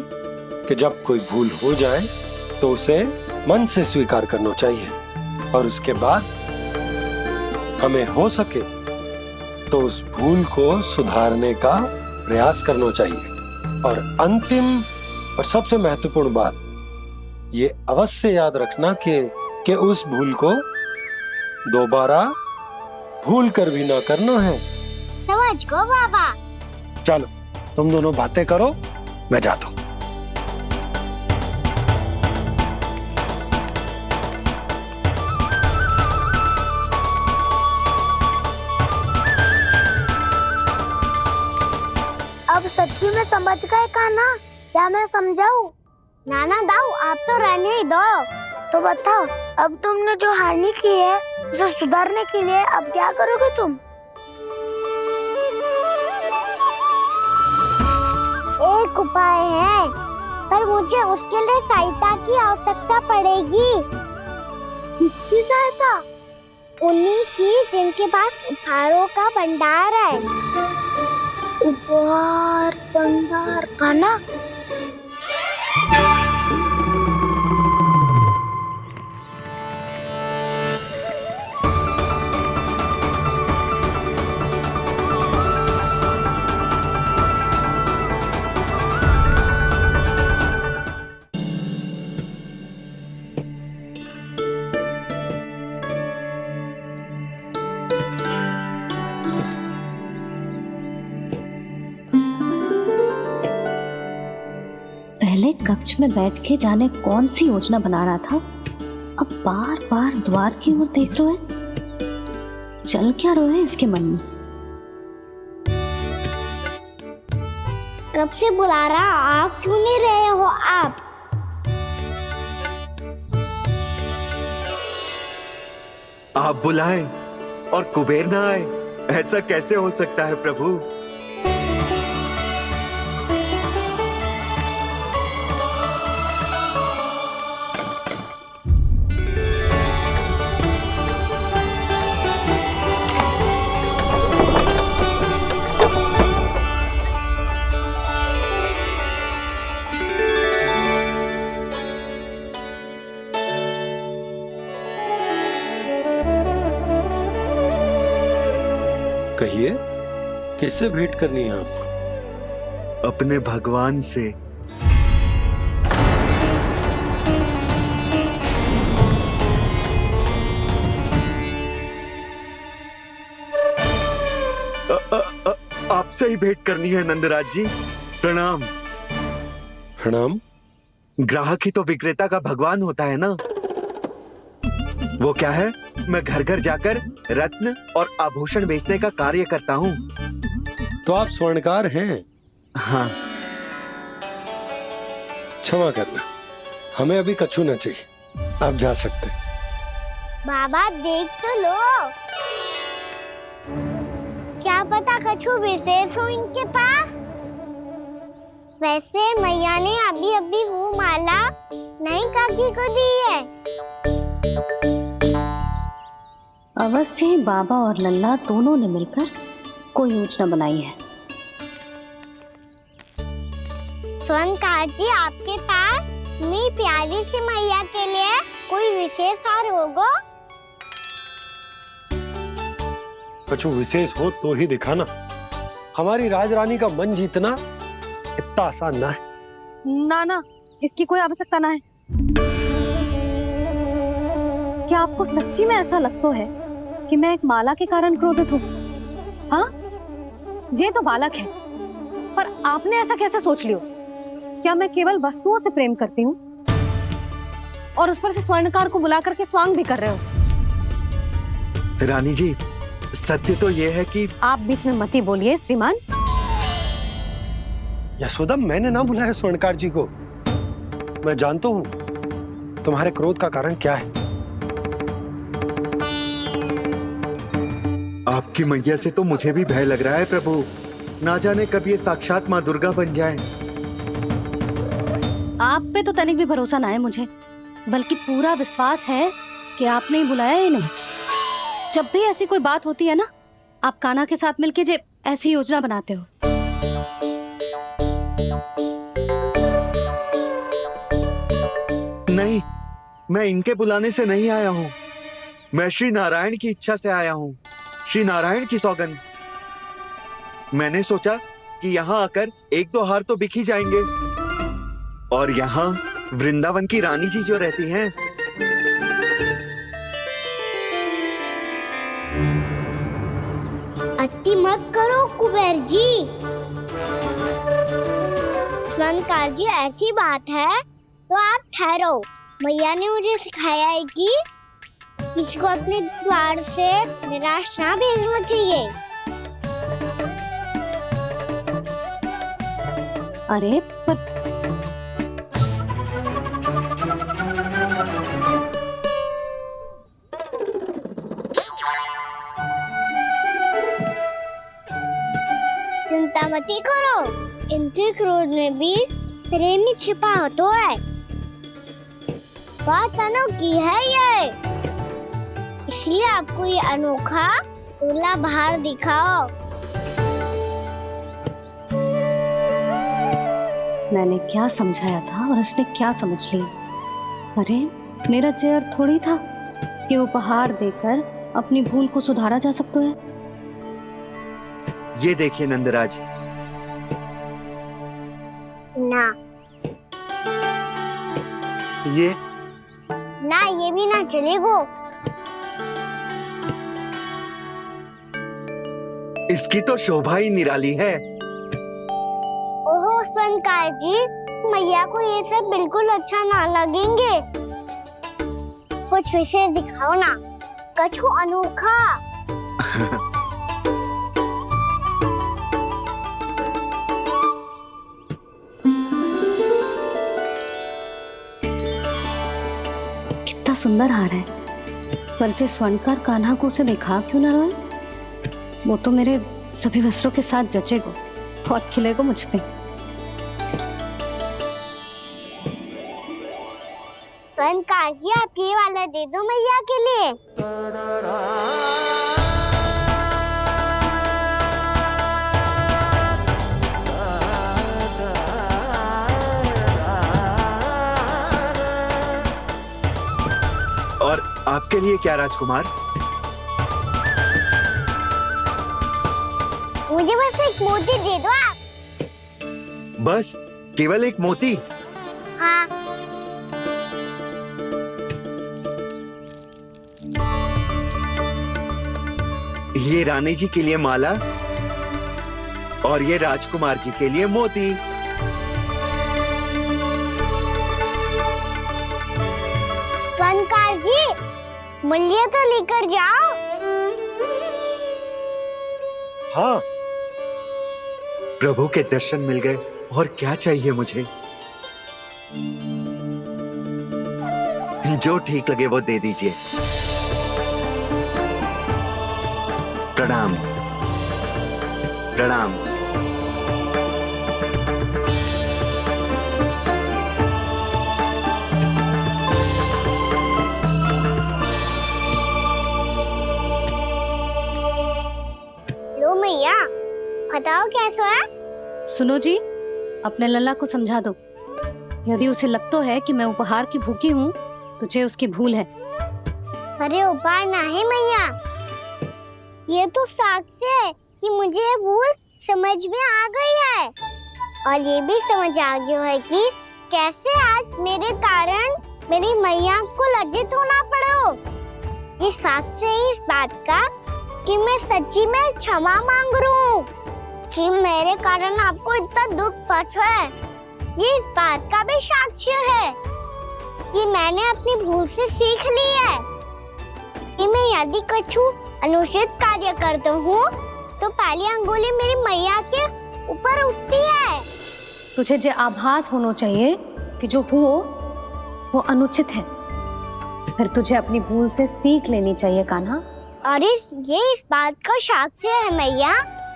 Speaker 12: कि जब कोई भूल हो जाए तो उसे मन से स्वीकार करना चाहिए, और उसके बाद हमें हो सके तो उस भूल को सुधारने का प्रयास करना चाहिए। और अंतिम और सबसे महत्वपूर्ण बात ये अवश्य याद रखना कि उस भूल को दोबारा भूल कर भी ना करना है।
Speaker 6: समझ गो बाबा।
Speaker 4: चलो तुम दोनों बातें करो, मैं जाता हूँ।
Speaker 6: अब सच्ची में समझ गए कान्हा, क्या मैं समझाऊं? नाना दाऊ आप तो रहने ही दो। तो बताओ, अब तुमने जो हानि की है उसे सुधारने के लिए अब क्या करोगे तुम? एक उपाय है, पर मुझे उसके लिए सहायता की आवश्यकता पड़ेगी। किसकी सहायता? उन्हीं की जिनके पास उपहारों का भंडार है। उपहार भंडार का ना?
Speaker 3: पहले कक्ष में बैठ के जाने कौन सी योजना बना रहा था, अब बार बार द्वार की ओर देख रहे हैं। चल क्या रहा है इसके मन में?
Speaker 6: कब से बुला रहा, आप क्यों नहीं रहे हो?
Speaker 13: आप बुलाएं और कुबेर ना आए, ऐसा कैसे हो सकता है प्रभु?
Speaker 12: कहिए, किससे भेंट करनी है आपको?
Speaker 13: अपने भगवान से। आपसे ही भेंट करनी है नंदराज जी। प्रणाम।
Speaker 12: प्रणाम।
Speaker 13: ग्राहक ही तो विक्रेता का भगवान होता है ना। वो क्या है, मैं घर घर जाकर रत्न और आभूषण बेचने का कार्य करता हूँ।
Speaker 12: तो आप स्वर्णकार हैं?
Speaker 13: हाँ।
Speaker 12: क्षमा करना, हमें अभी कछु न चाहिए, आप जा सकते हैं।
Speaker 6: बाबा देख तो लो, क्या पता कछु विशेष हो इनके पास। वैसे मैया ने अभी अभी वो माला नई काकी को दी है।
Speaker 3: अवश्य ही बाबा और लल्ला दोनों ने मिलकर कोई योजना बनाई है।
Speaker 6: स्वर्णकार जी, आपके पास मेरी प्यारी सी मैया के लिए कोई विशेष हार होगा?
Speaker 12: कछु विशेष हो तो ही दिखाना। हमारी राजरानी का मन जीतना इतना आसान ना है।
Speaker 3: ना, इसकी कोई आवश्यकता ना है। क्या आपको सच्ची में ऐसा लगता है कि मैं एक माला के कारण क्रोधित हूँ? हाँ, ये तो बालक है, पर आपने ऐसा कैसे सोच लियो? क्या मैं केवल वस्तुओं से प्रेम करती हूँ और उस पर से स्वर्णकार को बुला करके स्वांग भी कर रहे हो?
Speaker 13: रानी जी, सत्य तो ये है कि
Speaker 3: आप बीच में मत ही बोलिए श्रीमान।
Speaker 12: यशोदा, मैंने ना बुलाया स्वर्णकार जी को। मैं जानता हूँ तुम्हारे क्रोध का कारण क्या है।
Speaker 13: आपकी मैया से तो मुझे भी भय लग रहा है प्रभु। ना जाने कब ये साक्षात माँ दुर्गा बन जाए।
Speaker 3: आप पे तो तनिक भी भरोसा ना है मुझे, बल्कि पूरा विश्वास है कि आपने ही बुलाया इन्हें। जब भी ऐसी कोई बात होती है ना, आप कान्हा के साथ मिलके जे ऐसी योजना बनाते हो।
Speaker 13: नहीं, मैं इनके बुलाने से नहीं आया हूँ। मैं श्री नारायण की इच्छा से आया हूँ, श्री नारायण की सौगंध। मैंने सोचा कि यहाँ आकर एक दो हार तो बिक ही जाएंगे। और यहाँ वृंदावन की रानी जी जो रहती हैं,
Speaker 6: अति मत करो कुबेर जी। स्वर्णकार जी, ऐसी बात है तो आप ठहरो। मैया ने मुझे सिखाया है कि किसी को अपने द्वार से निराश ना भेजना चाहिए।
Speaker 3: अरे पर
Speaker 6: चिंता मत करो, इनके क्रोध में भी प्रेम ही छिपा तो है। बात अनोखी है ये, इसलिए आपको ये अनोखा दूल्हा बाहर दिखाओ।
Speaker 3: मैंने क्या समझाया था और उसने क्या समझ लिया? अरे मेरा चेयर थोड़ी था कि उपहार देकर अपनी भूल को सुधारा जा सकता है।
Speaker 13: ये देखिए नंदराज।
Speaker 6: ना,
Speaker 13: ये
Speaker 6: ना, ये भी ना चलेगा।
Speaker 13: इसकी तो शोभा ही निराली है।
Speaker 6: ओहो स्वर्णकार जी, मैया को ये सब बिल्कुल अच्छा ना लगेंगे। कुछ विशेष दिखाओ ना, कछु अनोखा।
Speaker 3: कितना सुंदर हार है, पर जो स्वर्णकार कान्हा को उसे दिखा क्यों ना रोए? वो तो मेरे सभी वस्त्रों के साथ जचेगा और खिलेगा मुझ पे।
Speaker 6: स्वर्णकार जी, आप ये वाला दे दो मैया के लिए।
Speaker 13: और आपके लिए क्या राजकुमार?
Speaker 6: मुझे बस एक मोती दे दो आप।
Speaker 13: बस केवल एक मोती?
Speaker 6: हाँ।
Speaker 13: ये रानी जी के लिए माला और ये राजकुमार जी के लिए मोती।
Speaker 6: फनकार जी, मूल्य तो लेकर जाओ।
Speaker 4: हाँ,
Speaker 13: प्रभु के दर्शन मिल गए और क्या चाहिए मुझे? जो ठीक लगे वो दे दीजिए। प्रणाम प्रणाम।
Speaker 6: लो मैया, बताओ कैसा है?
Speaker 3: सुनो जी, अपने लल्ला को समझा दो। यदि उसे लगता है कि मैं उपहार की भूखी हूँ, तुझे उसकी भूल है।
Speaker 6: अरे उपहार ना है मैया, ये तो साक्ष्य है कि मुझे ये भूल समझ में आ गई है और ये भी समझ आ गया है कि कैसे आज मेरे कारण मेरी मैया को लज्जित होना पड़ो। ये साक्ष्य है इस बात का कि मैं सच्ची में क्षमा मांग रहा हूँ कि मेरे कारण आपको इतना दुख पहुंचा है। ये इस बात का भी साक्ष्य है कि मैंने अपनी भूल से सीख ली है कि मैं यदि कुछ अनुचित कार्य करता हूँ तो पहली अंगुली मेरी मैया के ऊपर उठती है।
Speaker 3: तुझे जो आभास होना चाहिए कि जो हुआ वो अनुचित है, फिर तुझे अपनी भूल से सीख लेनी चाहिए कान्हा।
Speaker 6: और ये इस बात का साक्ष्य है मैया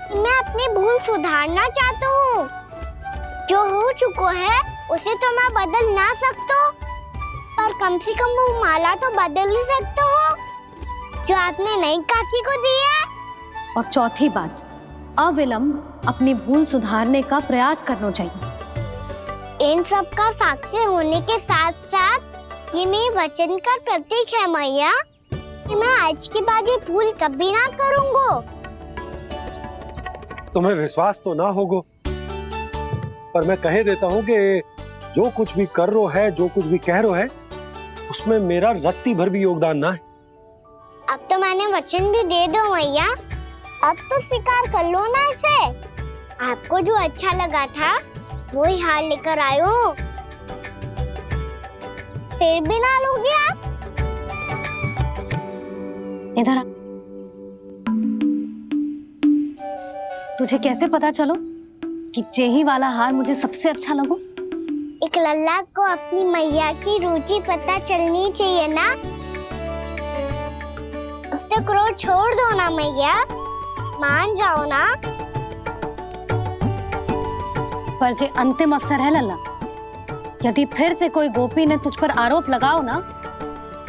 Speaker 6: कि मैं अपनी भूल सुधारना चाहता हूँ। जो हो चुका है उसे तो मैं बदल ना सकता, पर कम से कम वो माला तो बदल ही सकता हूँ जो आपने नई काकी को दी है।
Speaker 3: और चौथी बात, अविलंब अपनी भूल सुधारने का प्रयास करना चाहिए।
Speaker 6: इन सब का साक्ष्य होने के साथ साथ ये मेरे वचन का प्रतीक है मैया कि मैं आज के बाद ये भूल कभी ना करूँगा।
Speaker 4: तुम्हें विश्वास तो ना होगो, पर मैं कह देता हूँ कि जो कुछ भी कर रो है, जो कुछ भी कह रो है, उसमें मेरा रत्ती भर भी योगदान ना है।
Speaker 6: अब तो मैंने वचन भी दे दो मैया, अब तो स्वीकार कर लो ना इसे। आपको जो अच्छा लगा था वही हार लेकर आयो, फिर भी ना लोगे आप?
Speaker 3: इधर आ। तुझे कैसे पता चलो कि जेही वाला हार मुझे सबसे अच्छा लगो?
Speaker 6: एक लल्ला को अपनी मैया की रुचि पता चलनी चाहिए ना। अब तो क्रोध छोड़ दो ना मैया, मान जाओ ना।
Speaker 3: पर जे अंतिम अवसर है लल्ला, यदि फिर से कोई गोपी ने तुझ पर आरोप लगाओ ना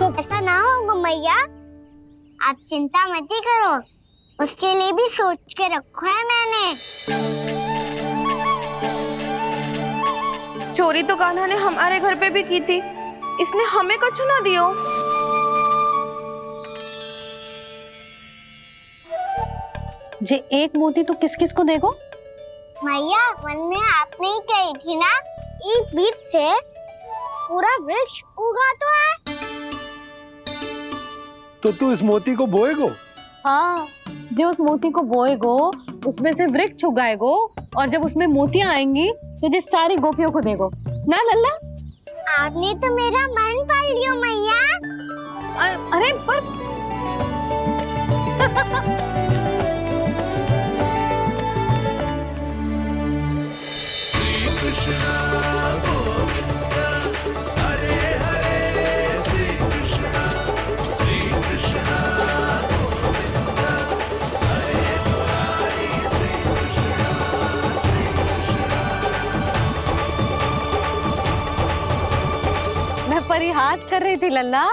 Speaker 3: तो
Speaker 6: ऐसा ना होगा मैया, आप चिंता मत ही करो, उसके लिए भी सोच के रखा है मैंने।
Speaker 5: चोरी तो कान्हा ने हमारे घर पे भी की थी, इसने हमें कछु ना दियो।
Speaker 3: जे एक मोती तो किस किस को देगो?
Speaker 6: मैया, मन में आपने ही कही थी ना, एक बीज से पूरा वृक्ष उगा तो है।
Speaker 4: तो तू इस मोती को बोएगो?
Speaker 3: हाँ, जो उस मोती को बोएगो उसमें से वृक्ष उगाएगो और जब उसमें मोतियां आएंगी तो जिस सारी गोपियों को देगो ना लल्ला।
Speaker 6: आपने तो मेरा मन पढ़ लियो मैया।
Speaker 3: अरे पर
Speaker 11: श्री कृष्ण गोविंद हरे हरे, श्री कृष्ण गोविंद हरे मुरारी, श्री कृष्ण
Speaker 3: मैं परिहास कर रही थी लल्ला,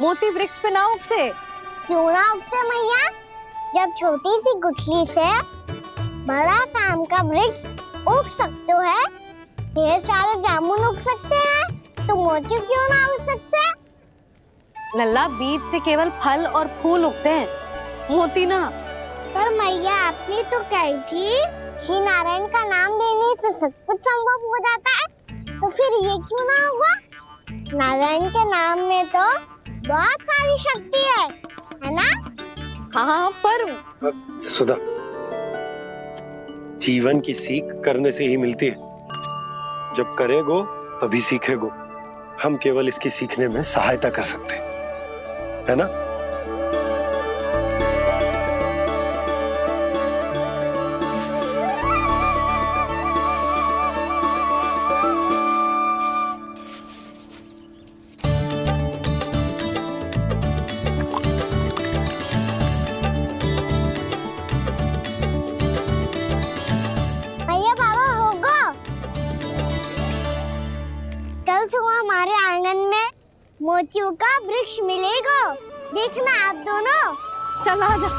Speaker 3: मोती वृक्ष पे ना उगते।
Speaker 6: क्यों ना उगते मैया? जब छोटी सी गुठली से बड़ा आम का वृक्ष उग सकते है, ढेर सारे जामुन उग सकते हैं, तो मोती क्यों ना उग सकते?
Speaker 3: लल्ला, बीज से केवल फल और फूल उगते हैं, मोती ना।
Speaker 6: पर मैया आपने तो कही थी श्री नारायण का नाम लेने से सब कुछ संभव हो जाता है, तो फिर ये क्यों ना हुआ? नारायण के नाम में तो बहुत सारी शक्ति है ना?
Speaker 3: हाँ पर
Speaker 12: सुधा, जीवन की सीख करने से ही मिलती है। जब करेगो तभी सीखेगो। हम केवल इसकी सीखने में सहायता कर सकते हैं, है ना?
Speaker 6: भैया बाबा होगो, कल सुबह हमारे आंगन में मोतियों का वृक्ष मिलेगा। देखना आप दोनों।
Speaker 3: चल आ जा।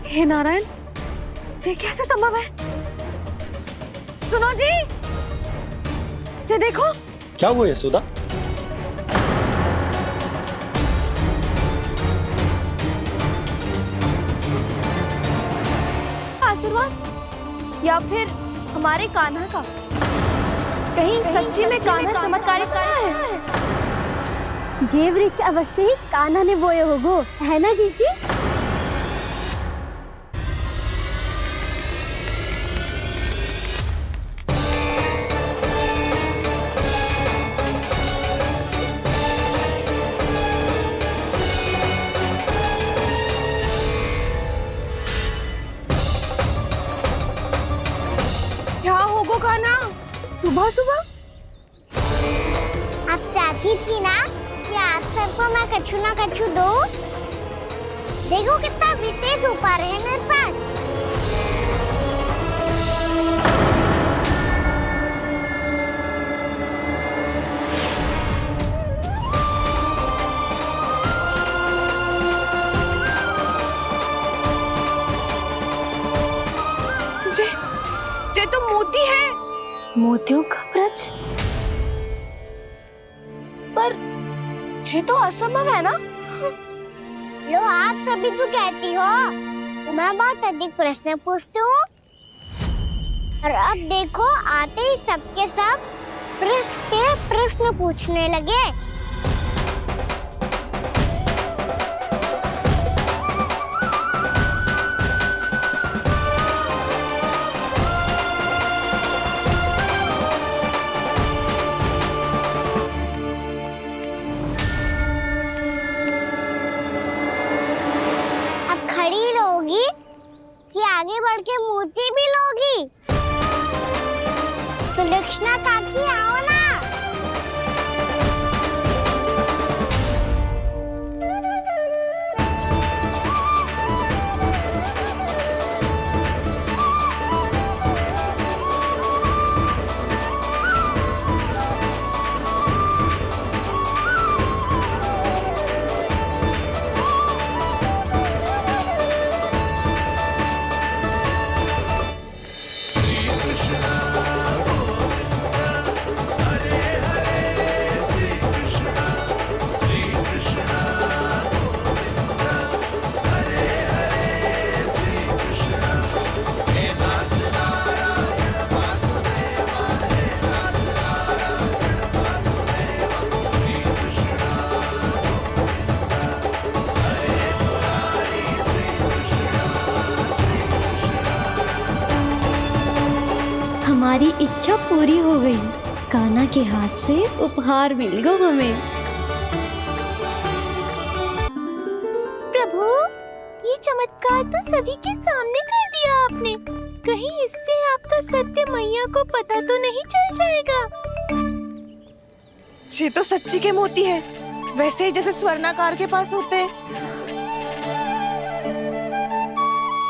Speaker 3: हे नारायण, ये कैसे संभव है? सुनो जी, ये देखो।
Speaker 12: क्या हुआ यशोदा?
Speaker 3: आशीर्वाद या फिर हमारे कान्हा का? कहीं सच्ची में कान्हा चमत्कारिक है?
Speaker 6: जे वृक्ष अवश्य ही कान्हा ने बोए होगो, है ना जीजी?
Speaker 5: क्या होगो कान्हा सुबह सुबह?
Speaker 6: आप चाहती थी ना कि आप सबको मैं कछु ना कछु दूं? देखो कितना विशेष उपहार है मेरे पास।
Speaker 5: ये तो मोती है।
Speaker 1: मोतियों का ब्रज? पर ये तो असंभव है ना?
Speaker 6: लो आप सभी तो कहती हो, मैं बहुत अधिक प्रश्न पूछती हूँ, और अब देखो आते ही सबके सब प्रश्न पे प्रश्न पूछने लगे। खड़ी लोगी कि आगे बढ़ के मोती भी लोगी? सुलक्षणा काकी आओ ना।
Speaker 7: हमारी इच्छा पूरी हो गई। कान्हा के हाथ से उपहार मिल गया हमें। प्रभु, ये चमत्कार तो सभी के सामने कर दिया आपने। कहीं इससे आपका सत्य मैया को पता तो नहीं चल जाएगा?
Speaker 5: ये तो सच्ची के मोती है, वैसे ही जैसे स्वर्णाकार के पास होते हैं।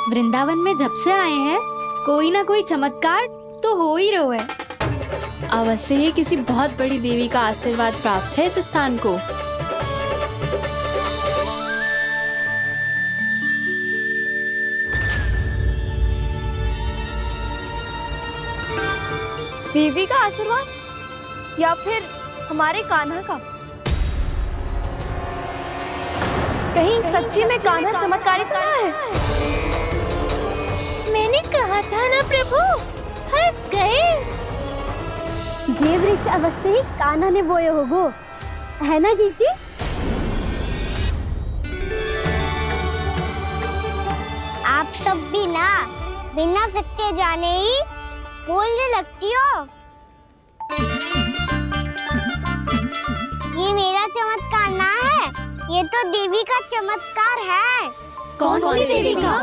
Speaker 7: वृंदावन में जब से आए हैं कोई ना कोई चमत्कार तो हो ही रहा है।
Speaker 1: अवश्य ही किसी बहुत बड़ी देवी का आशीर्वाद प्राप्त है इस स्थान को।
Speaker 3: देवी का आशीर्वाद या फिर हमारे कान्हा का? कहीं सच्ची में कान्हा चमत्कारी तो ना है?
Speaker 7: मैंने कहा था ना प्रभु, फंस गए। ये वृक्ष अवश्य ही कान्हा ने बोए होगो, है ना जीजी?
Speaker 6: आप सब भी ना बिना सत्य जाने ही बोलने लगती हो। ये मेरा चमत्कार ना है, ये तो देवी का चमत्कार है।
Speaker 7: कौन सी देवी का?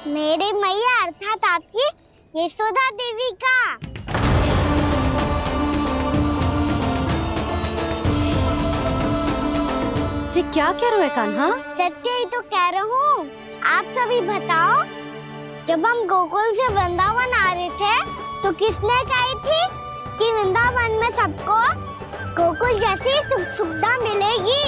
Speaker 6: मेरे मैया अर्थात आपकी यशोदा देवी का।
Speaker 3: जी क्या कह रहे हो कान्हा?
Speaker 6: सत्य ही तो कह रहा हूँ। आप सभी बताओ, जब हम गोकुल से वृंदावन आ रहे थे तो किसने कही थी कि वृंदावन में सबको गोकुल जैसी सुख सुविधा मिलेगी?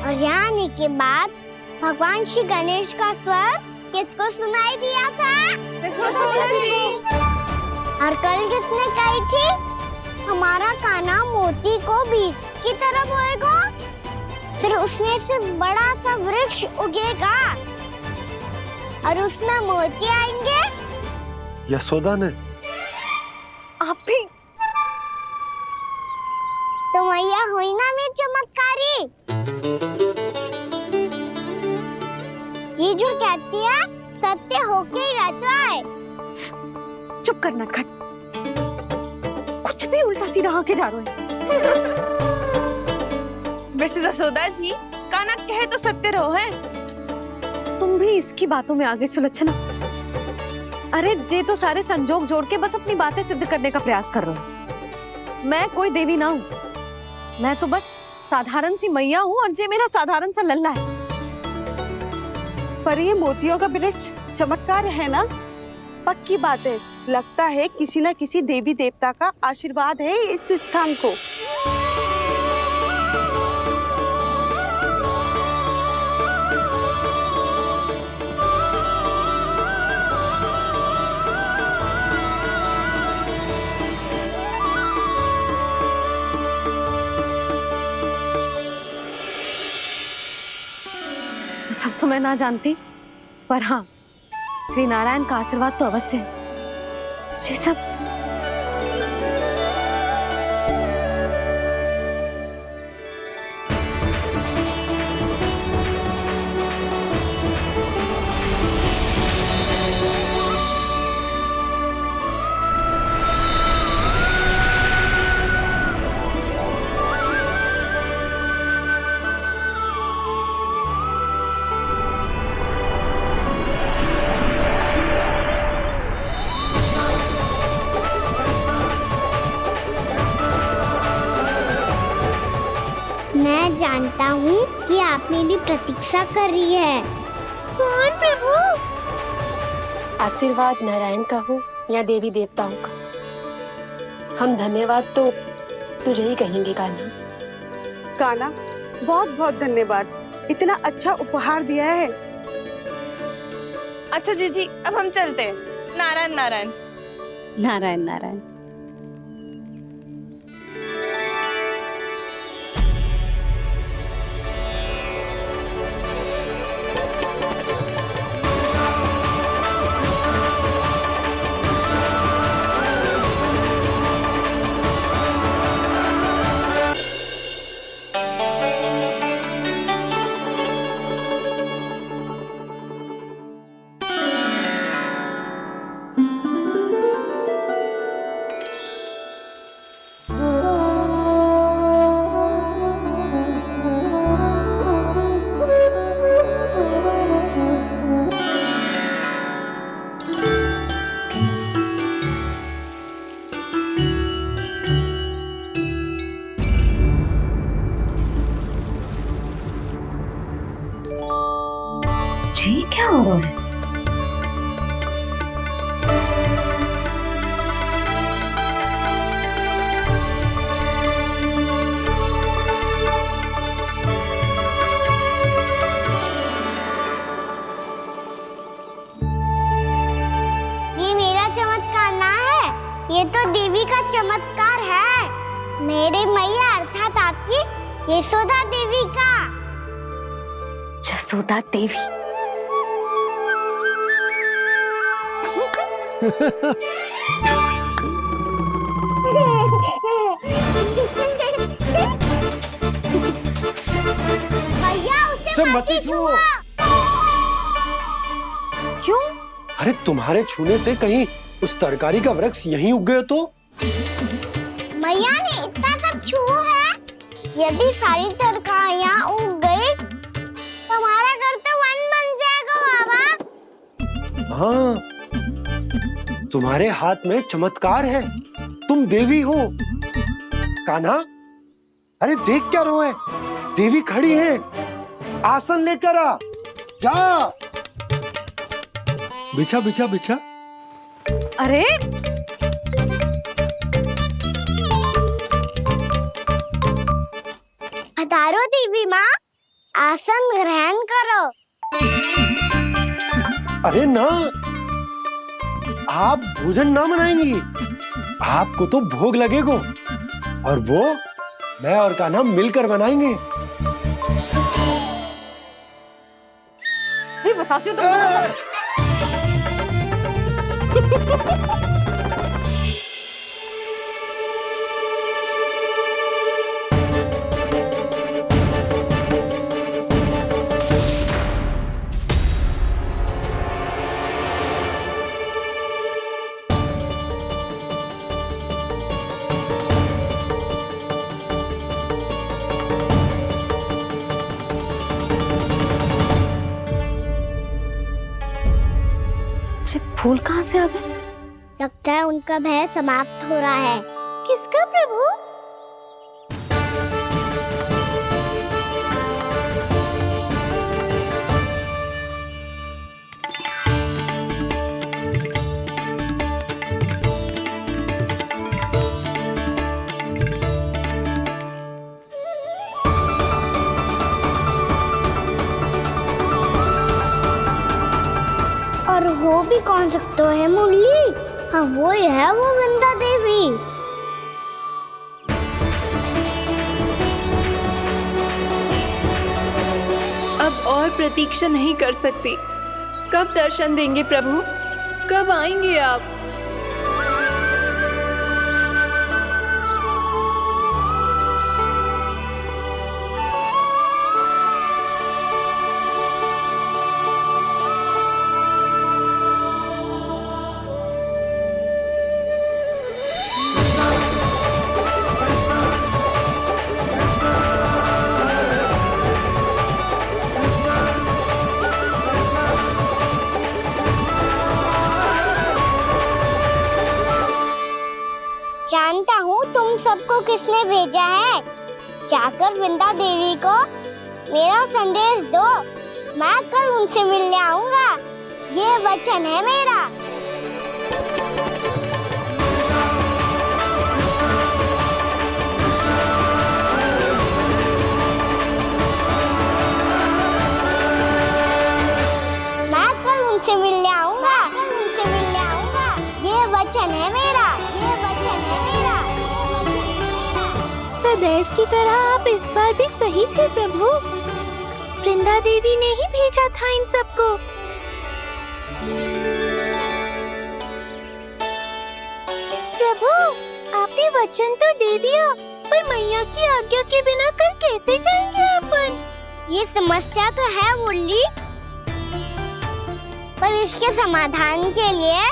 Speaker 6: और यहाँ आने के बाद भगवान श्री गणेश का स्वर किसको सुनाई दिया था? और कल किसने कही थी हमारा कान्हा मोती को बीज की तरफ होएगा, फिर उसमें से बड़ा सा वृक्ष उगेगा और उसमें मोती आएंगे?
Speaker 4: यशोदा ने?
Speaker 3: आप भी?
Speaker 6: तो मैया हुई ना मेरी चमत्कारी। ये जो कहती है सत्य होके ही रहता है।
Speaker 3: चुप कर नटखट, कुछ भी उल्टा सीधा आके जा रहे हैं।
Speaker 5: वैसे यशोदा जी, कान्हा कहे तो सत्य रहो है।
Speaker 3: तुम भी इसकी बातों में आगे सुलझना। अरे जे तो सारे संजोग जोड़ के बस अपनी बातें सिद्ध करने का प्रयास कर रहे हो। मैं कोई देवी ना हूँ, मैं तो बस साधारण सी मैया हूँ और जे मेरा साधारण सा लल्ला है।
Speaker 10: पर ये मोतियों का वृक्ष चमत्कार है ना? पक्की बात है, लगता है किसी न किसी देवी देवता का आशीर्वाद है इस स्थान को।
Speaker 3: सब तो मैं ना जानती, पर हाँ, श्री नारायण का आशीर्वाद तो अवश्य है। ये सब
Speaker 6: मैं जानता हूँ कि आप मेरी प्रतीक्षा कर रही है।
Speaker 7: कौन प्रभु?
Speaker 14: आशीर्वाद नारायण का हो या देवी देवताओं का, हम धन्यवाद तो तुझे ही कहेंगे कान्हा।
Speaker 10: कान्हा, बहुत बहुत धन्यवाद, इतना अच्छा उपहार दिया है।
Speaker 5: अच्छा जीजी, अब हम चलते हैं। नारायण नारायण।
Speaker 3: नारायण नारायण। क्या हो रहा है?
Speaker 6: ये मेरा चमत्कार ना है, ये तो देवी का चमत्कार है, मेरे मैया अर्थात आपकी यशोदा देवी का।
Speaker 3: जसोदा देवी।
Speaker 6: भैया उसे
Speaker 12: सब
Speaker 6: मत
Speaker 12: मत छुओ।
Speaker 3: क्यों?
Speaker 12: अरे तुम्हारे छूने से कहीं उस तरकारी का वृक्ष यहीं उग गए तो?
Speaker 6: मैया ने इतना सब छुआ है, यदि सारी तरकारियां उग गई तो हमारा घर तो वन बन जाएगा बाबा।
Speaker 12: हाँ, तुम्हारे हाथ में चमत्कार है, तुम देवी हो। कान्हा, अरे देख क्या रहे, देवी खड़ी है, आसन लेकर आ, जा। बिछा बिछा बिछा।
Speaker 3: अरे
Speaker 6: पधारो देवी माँ, आसन ग्रहण करो।
Speaker 12: अरे ना, आप भोजन ना बनाएंगी, आपको तो भोग लगेगा, और वो मैं और कान्हा मिलकर बनाएंगे।
Speaker 3: बताती हूँ तुमको। फूल कहाँ से आ गए?
Speaker 6: लगता है उनका भय समाप्त हो रहा है।
Speaker 7: किसका प्रभु?
Speaker 6: और हो भी कौन सकता है मुरली? हाँ वो ही है, वो वृंदा देवी।
Speaker 1: अब और प्रतीक्षा नहीं कर सकती। कब दर्शन देंगे प्रभु? कब आएंगे आप?
Speaker 6: जानता हूँ तुम सबको किसने भेजा है। जाकर वृंदा देवी को मेरा संदेश दो, मैं कल उनसे मिलने आऊंगा, ये वचन है मेरा। मैं कल उनसे मिलने आऊंगा, ये वचन है मेरा, ये वचन है मेरा।
Speaker 7: सदैव की तरह आप इस बार भी सही थे प्रभु। वृंदा देवी ने ही भेजा था इन सबको। प्रभु, आपने वचन तो दे दिया, पर मैया की आज्ञा के बिना कल कैसे जाएंगे अपन?
Speaker 6: ये समस्या तो है मुरली, पर इसके समाधान के लिए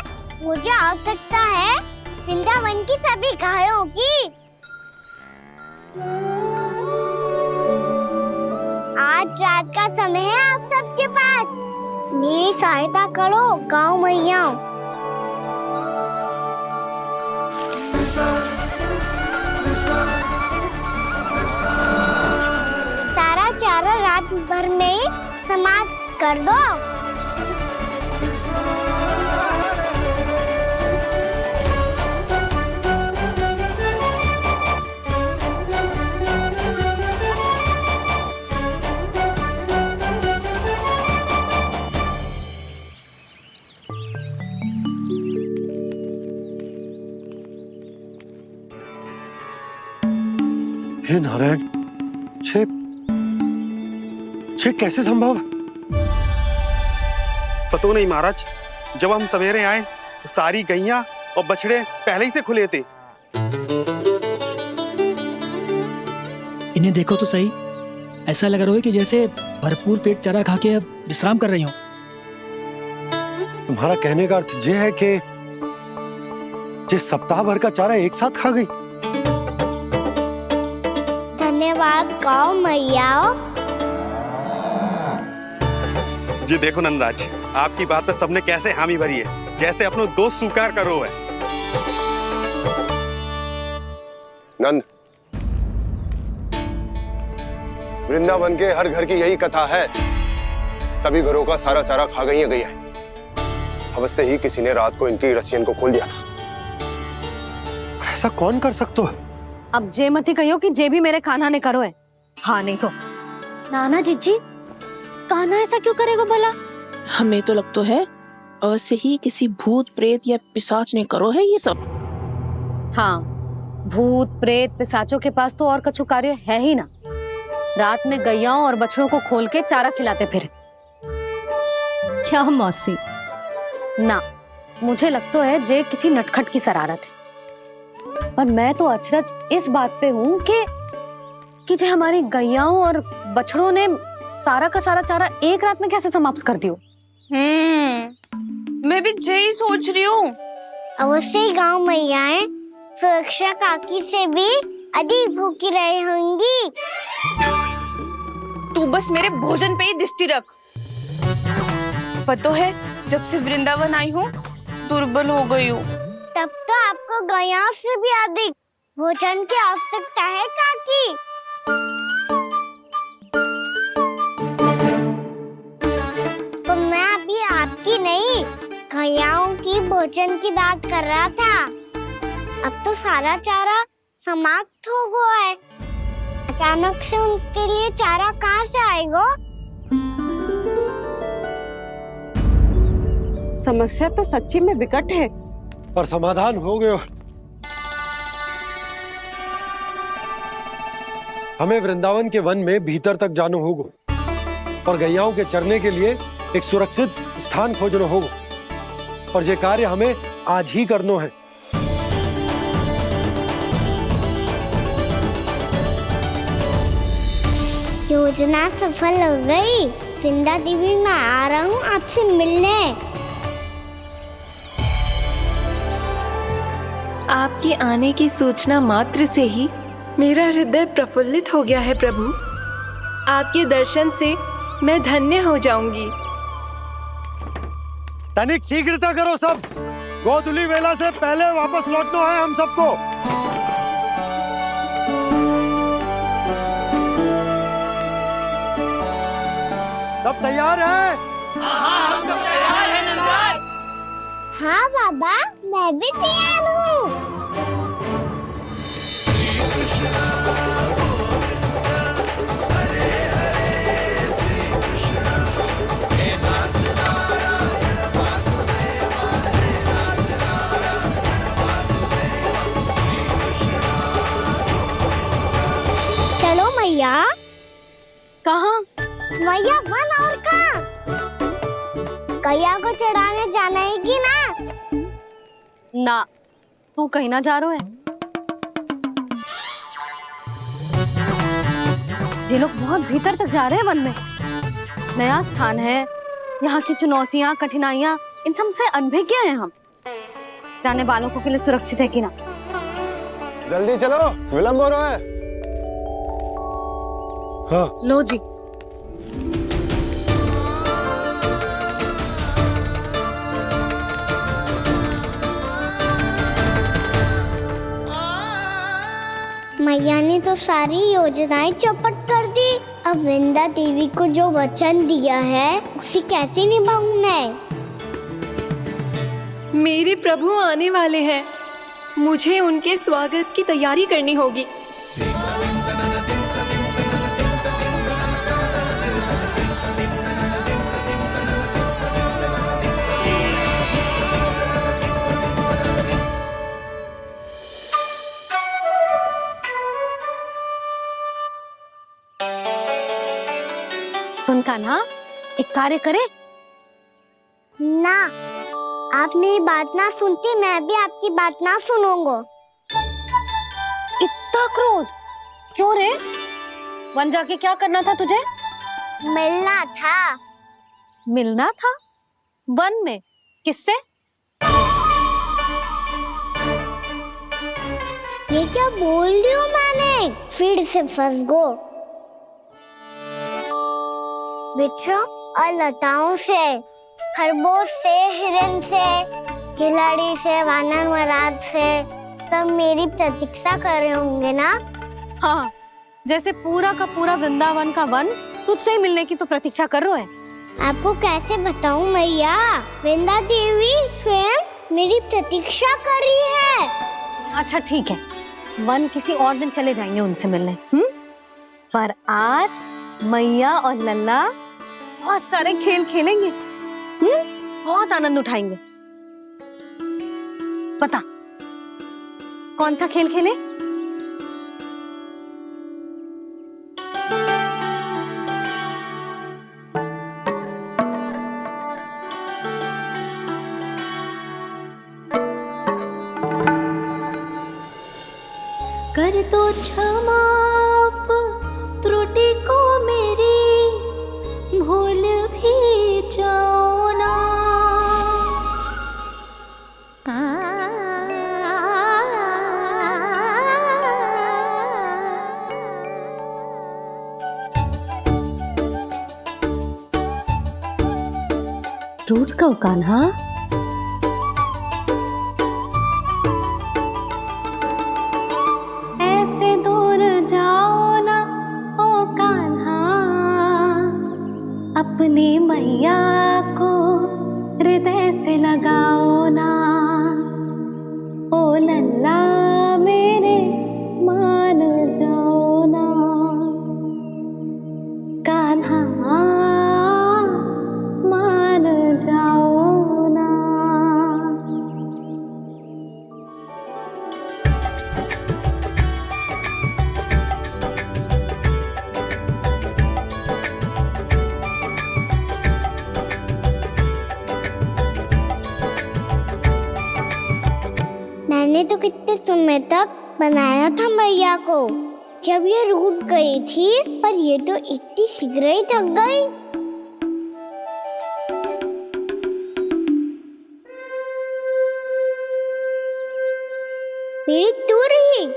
Speaker 6: मुझे आवश्यकता है वृंदावन की सभी गायों की। आज रात का समय है आप सबके पास, मेरी सहायता करो गाँव मैया। सारा चारा रात भर में ही समाप्त कर दो।
Speaker 4: हे नारायण, छे कैसे संभव?
Speaker 13: पता नहीं महाराज, जब हम सवेरे आए तो सारी गैया और बछड़े पहले ही से खुले थे।
Speaker 15: इन्हें देखो तो सही, ऐसा लग रहा है कि जैसे भरपूर पेट चारा खा के अब विश्राम कर रही हो।
Speaker 4: तुम्हारा कहने का अर्थ यह है कि जिस सप्ताह भर का चारा एक साथ खा गई।
Speaker 6: धन्यवाद गाँव मैया।
Speaker 13: जी देखो नंदराज, आपकी बात पे सबने कैसे हामी भरी है, जैसे अपनो दोस्त स्वीकार करो है।
Speaker 8: नंद, वृंदावन के हर घर की यही कथा है, सभी घरों का सारा चारा खा गई है गैया। अवश्य ही किसी ने रात को इनकी रस्सियन को खोल दिया था।
Speaker 4: ऐसा कौन कर सकता है?
Speaker 3: अब जे मती कहियो कि जे भी मेरे कान्हा ने करो है। हाँ नहीं तो
Speaker 14: नाना जीजी, कान्हा ऐसा क्यों करेगा भला?
Speaker 1: हमें तो लगता है अवश्य ही किसी भूत प्रेत या पिशाच ने करो है ये सब।
Speaker 3: हाँ, भूत प्रेत पिशाचों के पास तो और कछु कार्य है ही ना। रात में गैयाओं और बछड़ों को खोल के चारा खिलाते फिर। क्या मौसी? ना, मुझे लगता है जे किसी नटखट की शरारत है। पर मैं तो अचरज इस बात पे हूँ कि जो हमारी गैयाओं और बछड़ों ने सारा का सारा चारा एक रात में कैसे समाप्त कर दियो।
Speaker 5: मैं भी यही सोच रही हूँ।
Speaker 6: अवश्य ही गाँव मैयाएं सुरक्षा काकी से भी अधिक भूखी रही होंगी।
Speaker 5: तू बस मेरे भोजन पे ही दृष्टि रख। पता है, जब से वृंदावन आई हूँ दुर्बल हो गई हूँ।
Speaker 6: तब तो आपको गैया से भी अधिक भोजन की आवश्यकता है काकी। तो मैं अभी आपकी नहीं, गैयाओं की भोजन की बात कर रहा था। अब तो सारा चारा समाप्त हो गया है। अचानक से उनके लिए चारा कहाँ से आएगा?
Speaker 10: समस्या तो सच्ची में विकट है,
Speaker 4: पर समाधान हो गयो। हमें वृंदावन के वन में भीतर तक जाना होगा और गैयाओं के चरने के लिए एक सुरक्षित स्थान खोजना होगा, और ये कार्य हमें आज ही करना है।
Speaker 6: योजना सफल हो गई। वृंदा देवी, मैं आ रहा हूँ आपसे मिलने।
Speaker 1: आपके आने की सूचना मात्र से ही मेरा हृदय प्रफुल्लित हो गया है प्रभु। आपके दर्शन से मैं धन्य हो जाऊंगी।
Speaker 4: तनिक शीघ्रता करो सब, गोधुली वेला से पहले वापस लौटना है हम सबको। सब तैयार है?
Speaker 11: हाँ, हम सब तैयार हैं नंदराज।
Speaker 6: हाँ बाबा, मैं भी तैयार हूँ।
Speaker 11: श्री कृष्ण गोविंद, हरे हरे श्री कृष्ण, हे नाथ नारायण वासुदेव, हे नाथ नारायण वासुदेव, श्री कृष्ण।
Speaker 6: चलो मैया।
Speaker 3: कहाँ?
Speaker 6: मैया वन और कहाँ? गैया को चढ़ाने जाना है कि ना?
Speaker 3: ना, तू कहीं ना जा रहा है। ये लोग बहुत भीतर तक जा रहे हैं वन में। नया स्थान है, यहाँ की चुनौतियाँ, कठिनाइयाँ, इन सब से अनभिज्ञ हैं हम। जाने वालों के लिए सुरक्षित है कि ना?
Speaker 8: जल्दी चलो, विलंब हो रहा है।
Speaker 4: हाँ।
Speaker 14: लो जी।
Speaker 6: मैया ने तो सारी योजनाएं चौपट कर दी। अब वृंदा देवी को जो वचन दिया है उसे कैसे निभाऊं मैं?
Speaker 1: मेरे प्रभु आने वाले हैं, मुझे उनके स्वागत की तैयारी करनी होगी।
Speaker 3: सुन कान्हा, एक कार्य करे
Speaker 6: ना, आप मेरी बात ना सुनती, मैं भी आपकी बात ना सुनूंगा।
Speaker 3: इतना क्रोध क्यों रे? वन जाके क्या करना था तुझे?
Speaker 6: मिलना था।
Speaker 3: मिलना था? वन में? किससे?
Speaker 6: ये क्या बोल रही हूँ मैंने? फिर से फंस गो। वृक्षों और लताओं से, खरगोश से, हिरन से, खिलाड़ी से, वानर महाराज से, सब मेरी प्रतीक्षा कर रहे होंगे ना?
Speaker 3: हाँ, जैसे पूरा का पूरा वृंदावन का वन तुझसे ही मिलने की तो प्रतीक्षा कर रहा है।
Speaker 6: आपको कैसे बताऊं मैया? वृंदा देवी स्वयं मेरी प्रतीक्षा कर रही है।
Speaker 3: अच्छा ठीक है, वन किसी और दिन चले जाएंगे उनसे मिलने, पर आज मैया और लल्ला बहुत सारे खेल खेलेंगे, बहुत आनंद उठाएंगे। बता कौन सा खेल खेले?
Speaker 7: कर दो क्षमा त्रुटि को मेरी, भूल भी जाओ ना।
Speaker 3: टूट कब कान्हा?
Speaker 7: ऐसे दूर जाओ ना ओ कान्हा, अपनी मैया को हृदय से लगाओ ना। ओ लल्ला मेरे मान जाओ ना, कान्हा मान जाओ ना।
Speaker 6: मैंने तो कितने समय तक बनाया था मैया को, जब ये रूठ गई थी, पर ये तो इतनी शीघ्र ही थक गई। मेरी तू रही।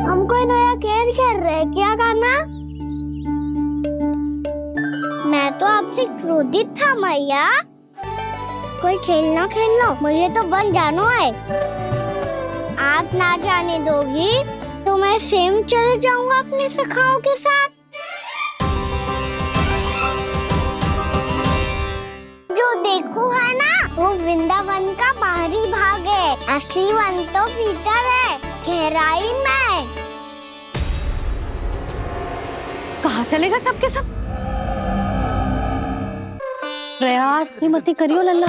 Speaker 6: हम कोई नया खेल खेल रहे हैं क्या करना? मैं तो आपसे क्रोधित था मैया। कोई खेलना खेल लो, मुझे तो बन जाना है। आप ना जाने दोगी तो मैं स्वयं चले जाऊंगा अपने सखाओं के साथ। जो देखो है ना, वो वृंदावन का बाहरी भाग है, असली वन तो भीतर है, गहराई में।
Speaker 3: कहाँ चलेगा सबके सब? प्रयास भी मत करियो लल्ला,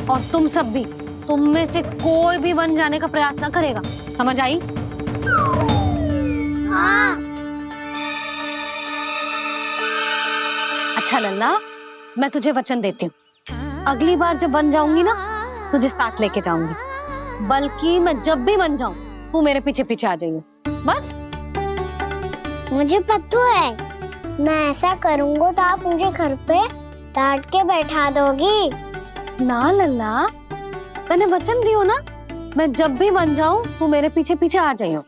Speaker 3: और तुम सब भी, तुम में से कोई भी वन जाने का प्रयास ना करेगा, समझ आई?
Speaker 6: हाँ।
Speaker 3: अच्छा लल्ला, मैं तुझे वचन देती हूँ, अगली बार जब वन जाऊंगी ना, तुझे साथ लेके जाऊंगी। बल्कि मैं जब भी वन जाऊं, तू मेरे पीछे पीछे आ जाइयो, बस।
Speaker 6: मुझे पता है मैं ऐसा करूँगा तो आप मुझे घर पे डांट के बैठा दोगी?
Speaker 3: ना लल्ला, मैंने वचन दियो ना, मैं जब भी बन जाऊं तू मेरे पीछे पीछे आ जाइयो।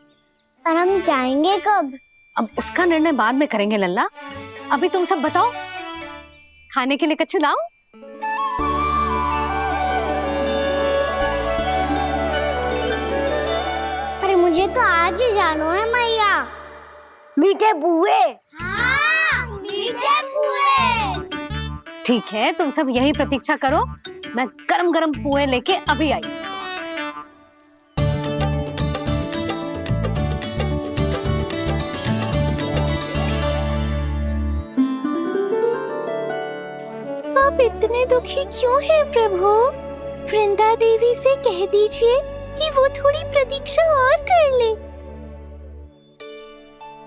Speaker 6: पर हम जाएंगे कब?
Speaker 3: अब उसका निर्णय बाद में करेंगे लल्ला। अभी तुम सब बताओ, खाने के लिए कुछ लाऊं?
Speaker 6: अरे मुझे तो आज ही जाना है मैया। मीठे पुए। हाँ, मीठे पुए।
Speaker 3: ठीक है, तुम सब यही प्रतीक्षा करो, मैं गरम गरम पुए लेके अभी आई।
Speaker 7: आप इतने दुखी क्यों हैं प्रभु? वृंदा देवी से कह दीजिए कि वो थोड़ी प्रतीक्षा और कर ले।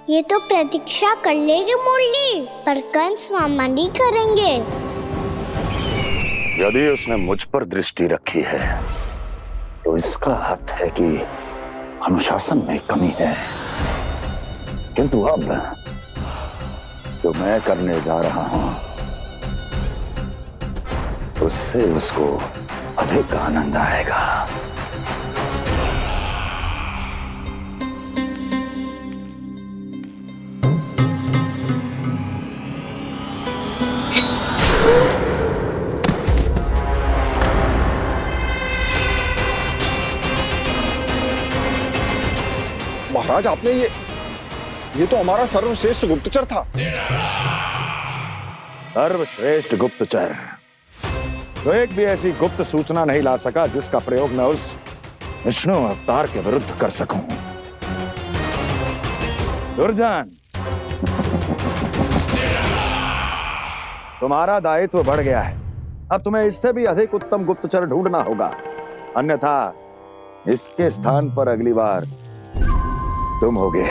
Speaker 6: ये तो प्रतीक्षा कर लेगी मुरली, पर कंस मामा नहीं करेंगे।
Speaker 16: यदि उसने मुझ पर दृष्टि रखी है तो इसका अर्थ है कि अनुशासन में कमी है। किंतु अब जो मैं करने जा रहा हूं उससे उसको अधिक आनंद आएगा।
Speaker 17: महाराज, आपने ये तो हमारा सर्वश्रेष्ठ गुप्तचर था।
Speaker 16: सर्वश्रेष्ठ गुप्तचर तो एक भी ऐसी गुप्त सूचना नहीं ला सका जिसका प्रयोग मैं उस विष्णु अवतार के विरुद्ध कर सकूं। दुर्जन, तुम्हारा दायित्व बढ़ गया है। अब तुम्हें इससे भी अधिक उत्तम गुप्तचर ढूंढना होगा, अन्यथा इसके स्थान पर अगली बार तुम होगे।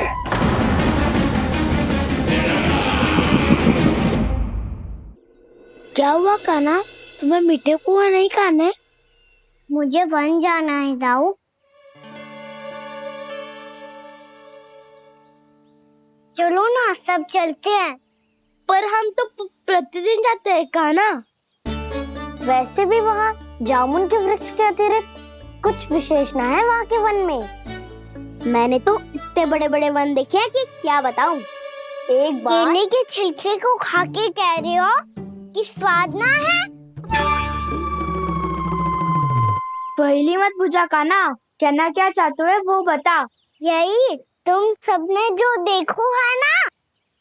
Speaker 6: क्या हुआ कान्हा, तुम्हें मीठे पुआ नहीं खाने? मुझे वन जाना है दाऊ। चलो ना, सब चलते हैं। पर हम तो प्रतिदिन जाते हैं कान्हा। वैसे भी वहाँ जामुन के वृक्ष के अतिरिक्त कुछ विशेष ना है वहाँ के वन में। मैंने तो इतने बड़े बड़े वन देखे हैं कि क्या बताऊं। एक बार केले के छिलके को खा के कह रहे हो कि स्वाद ना है? पहली मत बुझा कान्हा, कहना क्या चाहते हो वो बता। यही तुम सबने जो देखो है ना,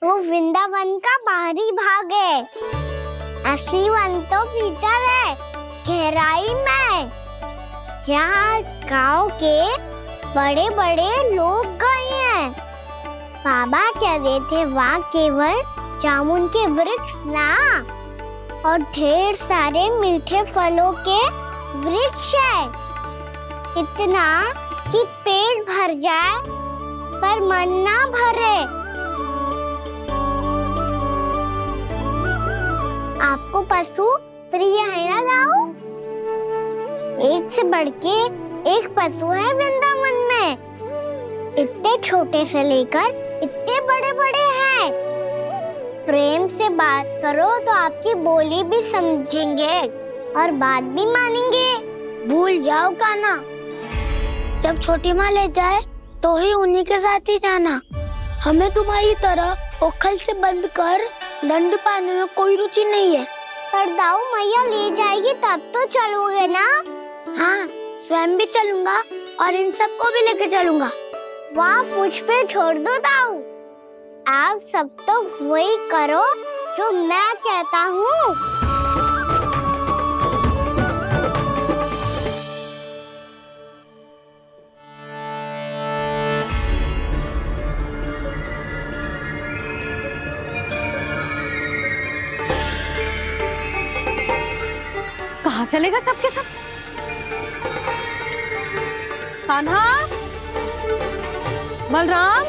Speaker 6: वो वृंदावन का बाहरी भाग है। असली वन तो भीतर है, गहराई में, जहाँ गांव के बड़े बड़े लोग गए हैं। बाबा कह रहे थे वहाँ केवल जामुन के वृक्ष ना, और ढेर सारे मीठे फलों के वृक्ष है। इतना कि पेट भर जाए पर मन ना भरे। आपको पशु प्रिय है ना दाऊ? एक से बढ़ के एक पशु है वृंदावन में। इतने छोटे से लेकर इतने बड़े बड़े हैं। प्रेम से बात करो तो आपकी बोली भी समझेंगे और बात भी मानेंगे। भूल जाओ कान्हा, जब छोटी माँ ले जाए तो ही उन्हीं के साथ ही जाना। हमें तुम्हारी तरह ओखल से बंद कर दंड पाने में कोई रुचि नहीं है। पर दाऊ मैया ले जाएगी तब तो चलोगे ना? हाँ, स्वयं भी चलूंगा और इन सबको भी लेके चलूंगा। वहाँ मुझ पे छोड़ दो दाऊ। आप सब तो वही करो जो मैं कहता हूँ।
Speaker 3: कहाँ चलेगा सबके सब? कान्हा, बलराम,